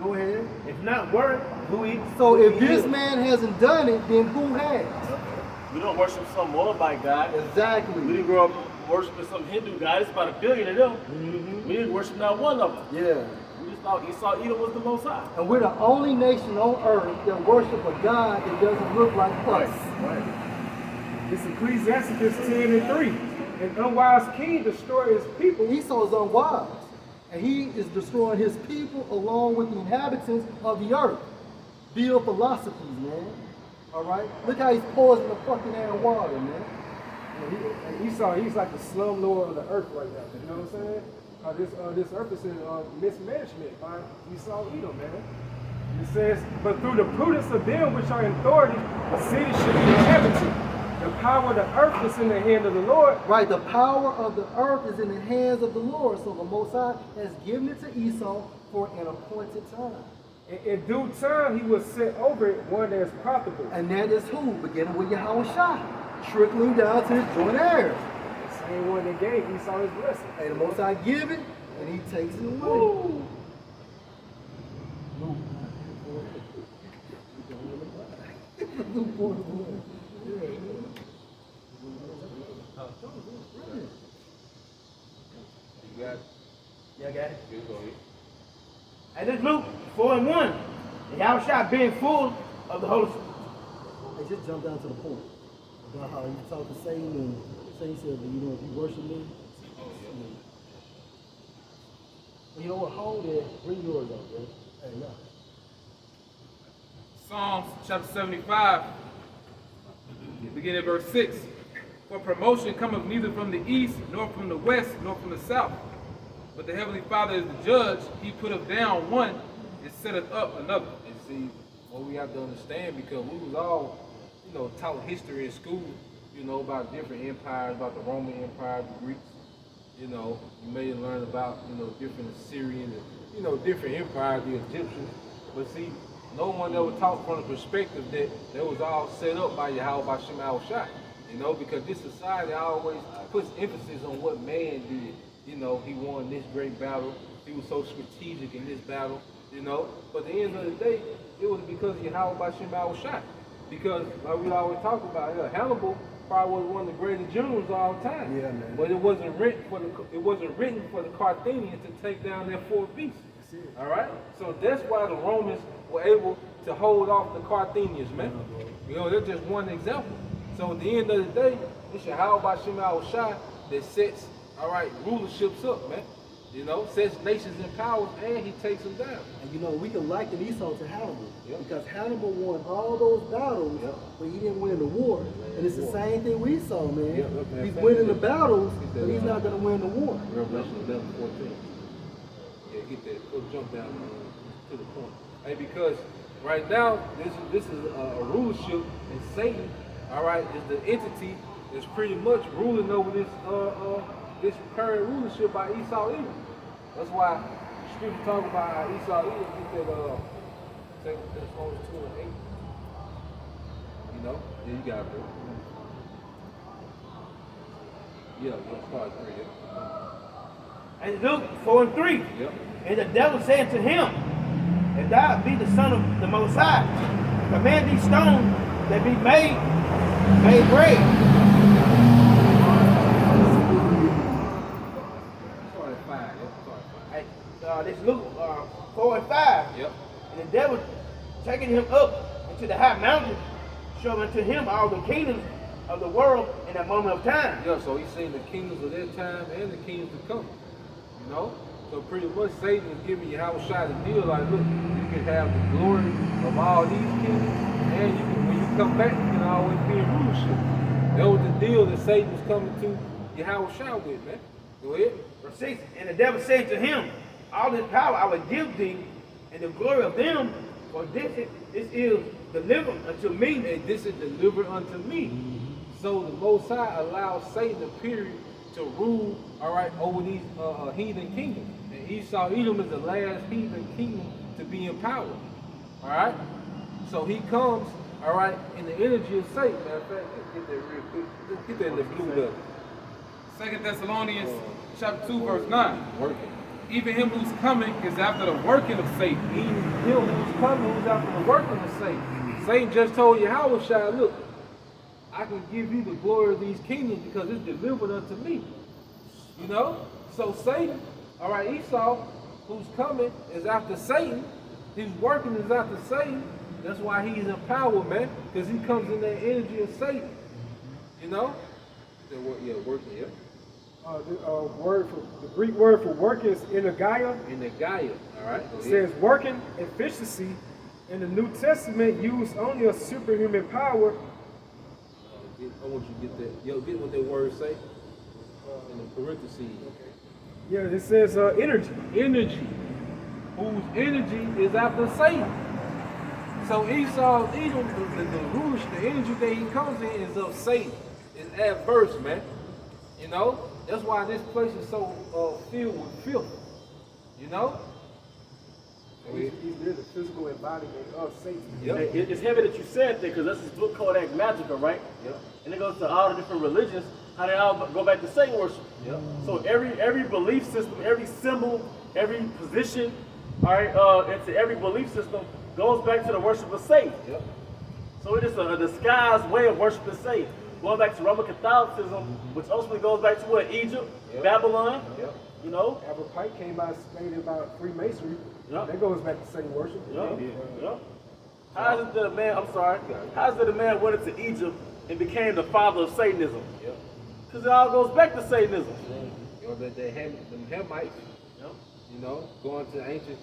Go ahead. If not word, who he So who if he this is. man hasn't done it, then who has? We don't worship some Moabite God. We Exactly. didn't grow up worshiping some Hindu God. It's about 1 billion of them. We didn't worship not one of them. Yeah. We just thought Esau Edom was the Most High. And we're the only nation on earth that worship a God that doesn't look like us. It's Ecclesiastes 10 and 3. An unwise king destroys his people. Esau is unwise. And he is destroying his people along with the inhabitants of the earth. Build philosophies, man. All right? Look how he's poisoning the fucking air and water, man. And Esau, he's like the slumlord of the earth right now. You know what I'm saying? This earth is in mismanagement by Esau Edom, man. It says, but through the prudence of them which are in authority, the city should be inhabited. The power of the earth is in the hand of the Lord. Right, the power of the earth is in the hands of the Lord. So the Most High has given it to Esau for an appointed time. In due time, he will set over it one that is profitable. And that is who? Beginning with Yahushua, trickling down to his joint heirs. The same one that gave Esau his blessing. And the Most High give it, and he takes it away. You got it? Yeah, I got it. You go ahead. And this Luke 4 and 1. And Yahushua being full of the Holy Spirit. Hey, just jump down to the point about how you talk to Satan and Satan said, you know, if you worship me, you know what, hold it, bring yours up, bro. Hey, no. Psalms chapter 75, beginning at verse 6. For promotion cometh neither from the east, nor from the west, nor from the south. But the Heavenly Father is the judge. He putteth down one and setteth up another. And see, what we have to understand, because we was all, taught history in school, about different empires, about the Roman Empire, the Greeks. You may learn about, different Assyrian and, different empires, the Egyptians. But see, no one ever taught from the perspective that was all set up by Yahweh, by Shem Shai. Because this society always puts emphasis on what man did. He won this great battle. He was so strategic in this battle, But at the end of the day, it was because of Yahweh by Shem Shai. Because, like we always talk about, Hannibal probably was one of the greatest generals of all time. Yeah, man. But it wasn't written for the Carthaginians to take down their four beasts. All right? So that's why the Romans were able to hold off the Carthaginians, man. That's just one example. So at the end of the day, it's Yahweh by Shem Shai that sets, rulerships up, man. Sets nations in power, and he takes them down. And we can liken Esau to Hannibal. Yep. Because Hannibal won all those battles, but he didn't win the war. And it's the same thing with Esau, man. Yep. He's winning the battles, but he's not going to win the war. Revelation 11:14. Yeah, get that. Go jump down to the point. Hey, because right now, this is a rulership, and Satan, is the entity that's pretty much ruling over this current rulership by Esau Edom. That's why scripture talk about how Esau Edom, he said, 2 Thessalonians 2 and 8. Yeah, you got it, bro. Yeah, start 3, yeah. And Luke 4 and 3. Yep. And the devil said to him, if thou be the Son of the Most High, command these stones that be made bread. Start at 5, yep. Start at 5. This Luke 4 and 5. Yep. And the devil taking him up into the high mountain, showing unto him all the kingdoms of the world in that moment of time. Yeah, so he's seen the kingdoms of that time and the kingdoms to come. So pretty much Satan is giving you how shot the deal, like, look, you can have the glory of all these kingdoms, and you can, when you come back, you can always be in rulership. That was the deal that Satan was coming to Yahweh Shai with, man. Go ahead. Verse 6. And the devil said to him, all this power I will give thee, and the glory of them, for this is delivered unto me. And this is delivered unto me. So the Most High allows Satan a period to rule, over these heathen kingdoms. And Esau Edom is the last heathen kingdom to be in power. So he comes, all right, in the energy of Satan. Matter of fact, let's get that real quick. Let's get that in the blue letter. 2 Thessalonians chapter 2, verse 9. Working. Even him who's coming is after the working of Satan. Even him who's coming, who's after the working of Satan. Satan just told Yahushua, look, I can give you the glory of these kingdoms because it's delivered unto me. You know? So Satan, all right, Esau, who's coming, is after Satan. His working is after Satan. That's why he's in power, man, because he comes in that energy of Satan. You know? Yeah, working, yeah. The Greek word for working is energeia. Energeia, all right. It says working, efficiency. In the New Testament, used only a superhuman power. I want you to get that. Yo, get what that word say. In the parentheses. Okay. Yeah, it says energy. Energy. Whose energy is after Satan. So Esau's the rulership, the energy that he comes in is of Satan. It's adverse, man. You know? That's why this place is so filled with filth. You know? He's the physical embodiment of Satan. Yep. It's heavy that you said that because that's this book called Magica, right? Yep. And it goes to all the different religions, how they all go back to Satan worship. Yep. So every belief system, every symbol, every position, all right, into every belief system goes back to the worship of Satan. Yep. So it is a disguised way of worshiping Satan. Going back to Roman Catholicism, which ultimately goes back to what? Egypt, Yep. Babylon, Yep. you know? Albert Pike came out stating about Freemasonry. Yep. That goes back to Satan worship. Yep. Yep. How is it that a man, I'm sorry, how is it that a man went into Egypt and became the father of Satanism? Yep. Because it all goes back to Satanism. You know, them Hamites, Yep. you know, going to ancient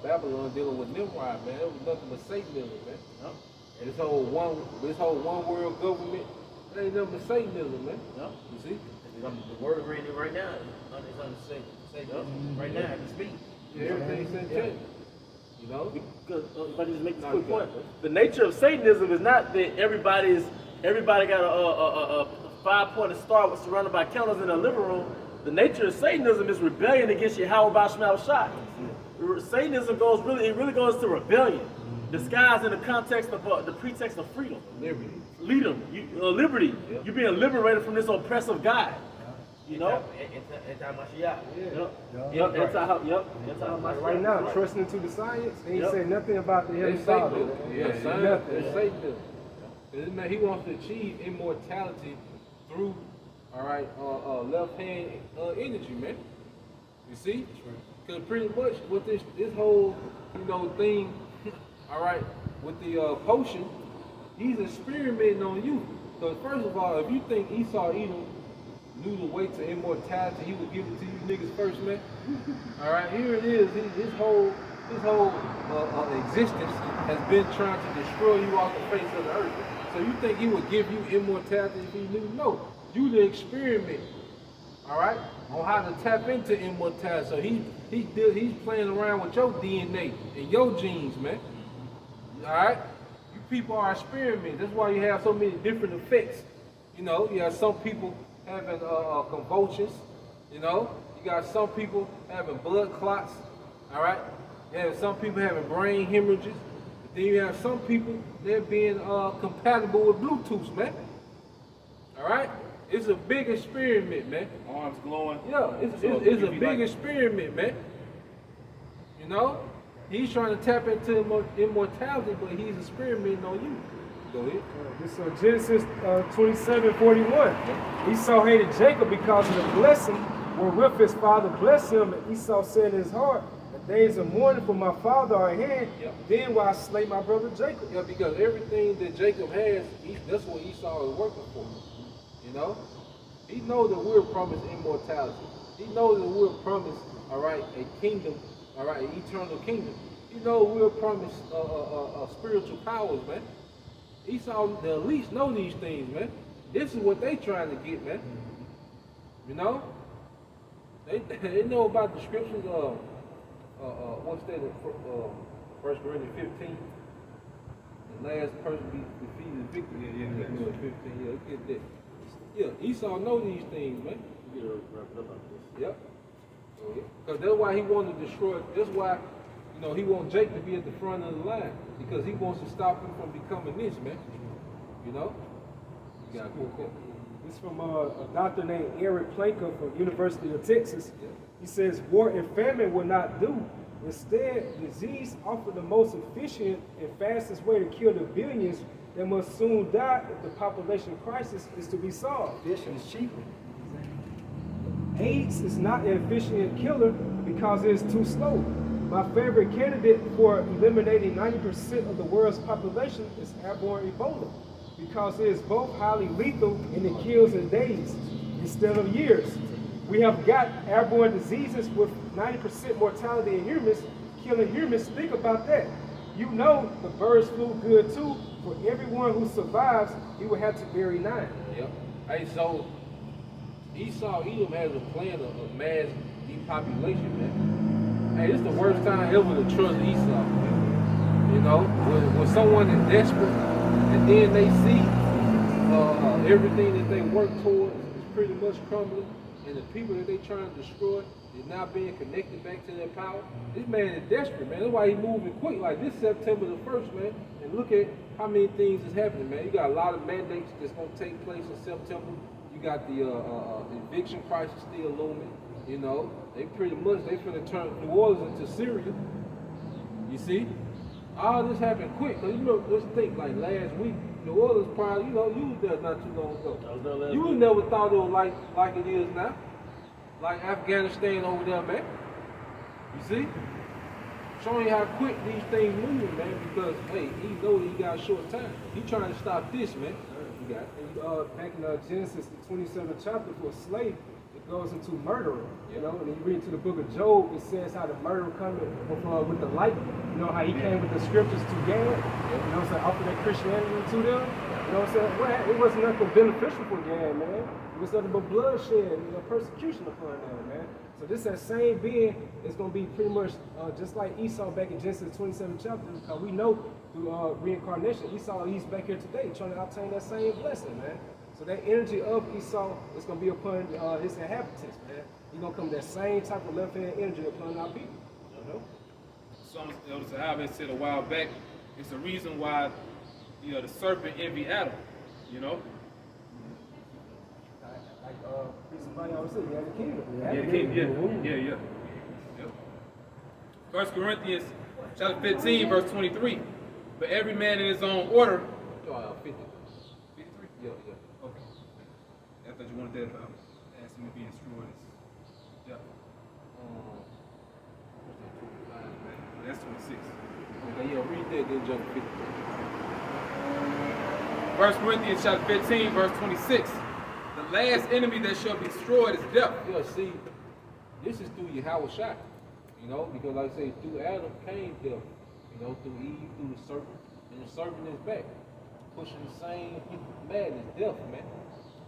Babylon dealing with Nimrod, man. It was nothing but Satanism, man. Yep. And this whole one world government, it ain't nothing but Satanism, man. Yep. You see? The word of reading right now is on the Satan. Right now, I can speak. Yeah, everything's Satan. You know? Because if I just make this quick point, the nature of Satanism is not that everybody got a 5-pointed star with surrounded by candles in a living room. The nature of Satanism is rebellion against Yahweh Bashmal Shai. Satanism really goes to rebellion, disguised in the context of the pretext of freedom, liberty, liberty. Yep. You're being liberated from this oppressive God. You know? Right now, trusting into the science, they ain't say nothing about the They Heavenly Father. Satanism. Yeah, science. It's Satanism. This man, he wants to achieve immortality through, all right, left hand energy, man. You see? Because pretty much with this whole, you know, thing, all right, with the potion, he's experimenting on you. Because first of all, if you think Esau Edom knew the way to immortality, he would give it to you niggas first, man. All right, here it is. His whole existence has been trying to destroy you off the face of the earth. So you think he would give you immortality if he knew? No, you the experiment. All right, on how to tap into immortality. So he's playing around with your DNA and your genes, man. All right, you people are experiments. That's why you have so many different effects. You know, you have some people having convulsions. You know, you got some people having blood clots. All right, you have some people having brain hemorrhages. But then you have some people they're being compatible with Bluetooth, man. All right. It's a big experiment, man. Arms glowing. Yeah, it's a big experiment, man. You know? He's trying to tap into immortality, but he's experimenting on you. Go ahead. This is Genesis 27:41. Esau hated Jacob because of the blessing wherewith his father blessed him. And Esau said in his heart, the days of mourning for my father are ahead. Yep. Then will I slay my brother Jacob. Yeah, because everything that Jacob has, that's what Esau is working for. You know? He knows that we're promised immortality. He knows that we're promised, all right, a kingdom, all right, an eternal kingdom. He knows we're promised spiritual powers, man. Esau, the elites know these things, man. This is what they trying to get, man. You know? They know about the scriptures of, what's that, 1 Corinthians 15. The last person be defeated is victory. Yeah, 15, yeah, get that. Yeah, Esau know these things, man. You gotta wrap it up on this. Yep. Because that's why he wanted to destroy. That's why, you You know, he wants Jake to be at the front of the line because he wants to stop him from becoming this, man. You know? You gotta go there. This is from a doctor named Eric Planker from University of Texas. He says, war and famine will not do. Instead, disease offer the most efficient and fastest way to kill the billions that must soon die if the population crisis is to be solved. Efficient is cheaper. AIDS is not an efficient killer because it is too slow. My favorite candidate for eliminating 90% of the world's population is airborne Ebola because it is both highly lethal and it kills in days instead of years. We have got airborne diseases with 90% mortality in humans, killing humans. Think about that. You know the birds flew good too. For everyone who survives, he will have to bury 9. Yep. Hey, so Esau, Edom has a plan of mass depopulation, man. Hey, it's the worst time ever to trust Esau. You know, when someone is desperate and then they see everything that they work towards is pretty much crumbling, and the people that they trying to destroy is now being connected back to their power. This man is desperate, man. That's why he's moving quick. Like this September the 1st, man. And look at how many things is happening, man. You got a lot of mandates that's gonna take place in September. You got the eviction crisis still looming. You know, they pretty much finna turn New Orleans into Syria. You see, all this happened quick. Cause you know, let's think like last week. New Orleans probably, you know, you was there not too long ago. You would never thought it was like it is now. Like Afghanistan over there, man. You see? Showing you how quick these things moving, man, because, hey, he knows he got a short time. He trying to stop this, man. You got And, back in Genesis, the 27th chapter, for a slave, it goes into murdering. You know, and you read into the book of Job, it says how the murderer coming with the light. You know, how he came with the scriptures to Gad. You know what I'm saying? Offer that Christianity to them. You know what I'm saying? Well, it wasn't nothing beneficial for Gad, man. It was nothing but bloodshed and persecution upon them, man. So this that same being is going to be pretty much just like Esau back in Genesis 27th chapter, because we know through reincarnation, Esau, he's back here today trying to obtain that same blessing, man. So that energy of Esau is going to be upon his inhabitants, man. He's going to come that same type of left-hand energy upon our people, you know? Some Elder Sahabe said a while back, it's the reason why, you know, the serpent envy Adam, you know? Somebody always said, you had the kingdom. Yeah. 1 Corinthians chapter 15, verse 23. But every man in his own order. 50. 53? Yeah. Okay. I thought you wanted that about asking to be destroyed. Yeah. That's 26. Okay, yeah, read that, then jump to 50. 1 Corinthians chapter 15, verse 26. The last enemy that shall be destroyed is death. Yeah, see, this is through Yahweh Shai, you know, because like I say, through Adam came death, you know, through Eve, through the serpent, and the serpent is back, pushing the same madness, death, man,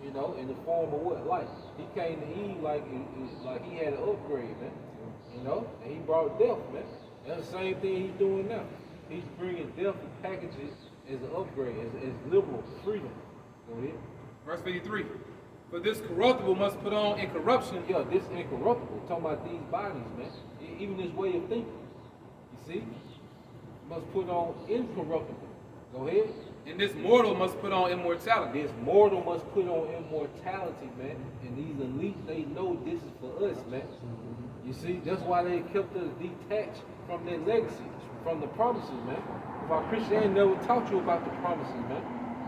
you know, in the form of what? Life. He came to Eve like he had an upgrade, man, you know, and he brought death, man. That's the same thing he's doing now. He's bringing death and packages as an upgrade, as liberal, freedom. Go ahead. Verse 53. For this corruptible must put on incorruption. Yeah, this incorruptible. Talking about these bodies, man. Even this way of thinking. You see? Must put on incorruptible. Go ahead. And this mortal must put on immortality. This mortal must put on immortality, man. And these elites, they know this is for us, man. You see? That's why they kept us detached from their legacy, from the promises, man. If our Christianity never taught you about the promises, man.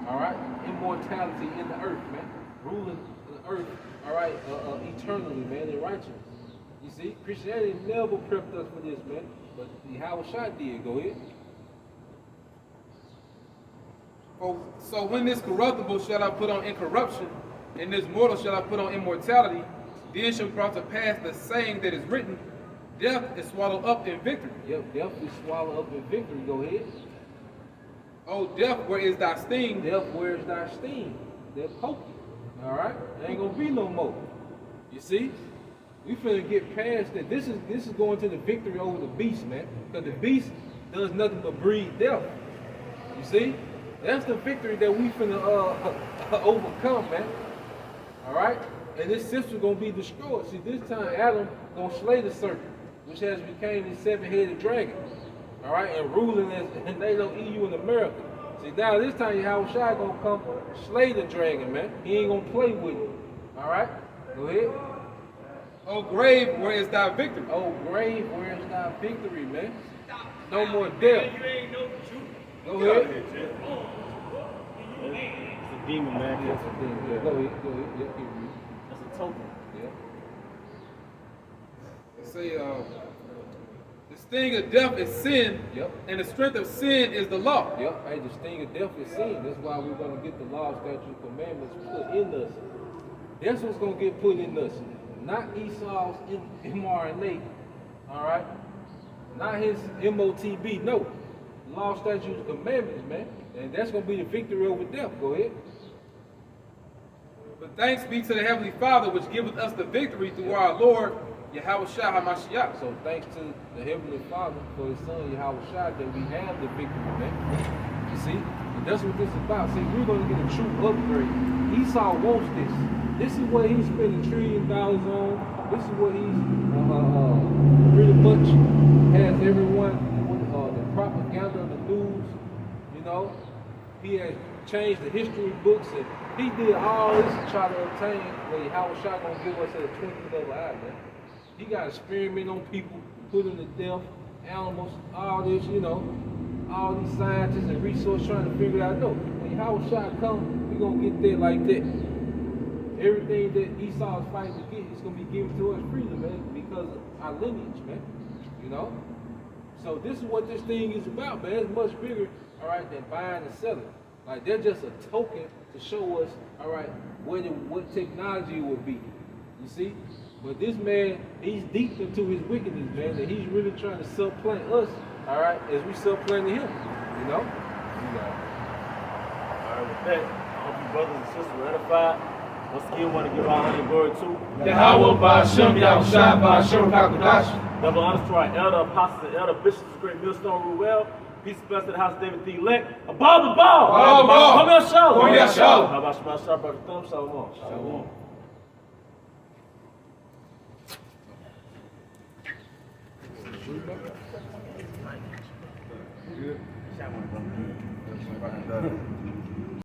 All right? Immortality in the earth, man. Ruling the earth, all right, eternally, man, in righteousness. You see, Christianity never prepped us for this, man. But Yahweh Shai did. Go ahead. So when this corruptible shall I put on incorruption, and this mortal shall I put on immortality, then shall be brought to pass the saying that is written, death is swallowed up in victory. Yep, death is swallowed up in victory. Go ahead. Oh, death, where is thy sting? Death, where is thy sting? They'll poke you. All right? There ain't gonna be no more. You see? We finna get past that. This is going to the victory over the beast, man. Because the beast does nothing but breed death. You see? That's the victory that we finna overcome, man. All right? And this system gonna be destroyed. See, this time Adam gonna slay the serpent. which has become the seven-headed dragon. All right, and ruling and they don't EU in America. See, now this time Yahweh Shai gonna come slay the dragon, man. He ain't gonna play with it. All right, go ahead. O grave, where is thy victory? Oh grave, where is thy victory, man? No more death. Go ahead. It's a demon, man. Yes, I think, yeah. Go ahead. Yeah, keep reading. That's a token. Yeah. It say, the sting of death is sin, Yep. and the strength of sin is the law. Yep. Hey, the sting of death is sin. That's why we're gonna get the law, statute, commandments put in us. That's what's gonna get put in us. Not Esau's mRNA. All right. Not his MOTB. No. Law, statutes, commandments, man. And that's gonna be the victory over death. Go ahead. But thanks be to the Heavenly Father, which giveth us the victory through our Lord, Yahweh Shai HaMashiach. So thanks to the Heavenly Father for his son Yahweh Shai that we have the victory, man. You see? And that's what this is about. See, we're gonna get a true upgrade. Esau wants this. This is what he's spending $1 trillion on. This is what he's pretty much has everyone the propaganda of the news, you know. He has changed the history books and he did all this to try to obtain what Yahweh Shai gonna give us at a twinkling of an eye, man. He got experiment on people, put them to death, animals, all this, you know, all these scientists and researchers trying to figure it out. No, when Yahweh Shai come, we gonna get there like that. Everything that Esau is fighting to get is gonna be given to us freely, man, because of our lineage, man. You know? So this is what this thing is about, man. It's much bigger, all right, than buying and selling. Like they're just a token to show us, all right, what technology will be. You see? But this man, he's deep into his wickedness, man, and he's really trying to supplant us, all right, as we supplant him. You know? All right, with that, I hope you brothers and sisters are edified. Once again, want to give all honor and glory to Yahweh Ba'Shem, Yahweh Shai Ba'Shem HaKadosh. double honors to our elder apostles and elder bishops of Great Millstone Ruel. Peace and blessings to the house of David the elect. Above the ball. Above the ball. Come here, show. Come here, show. How about Shema Shabbat Thumb? Shalom. Shalom. Good.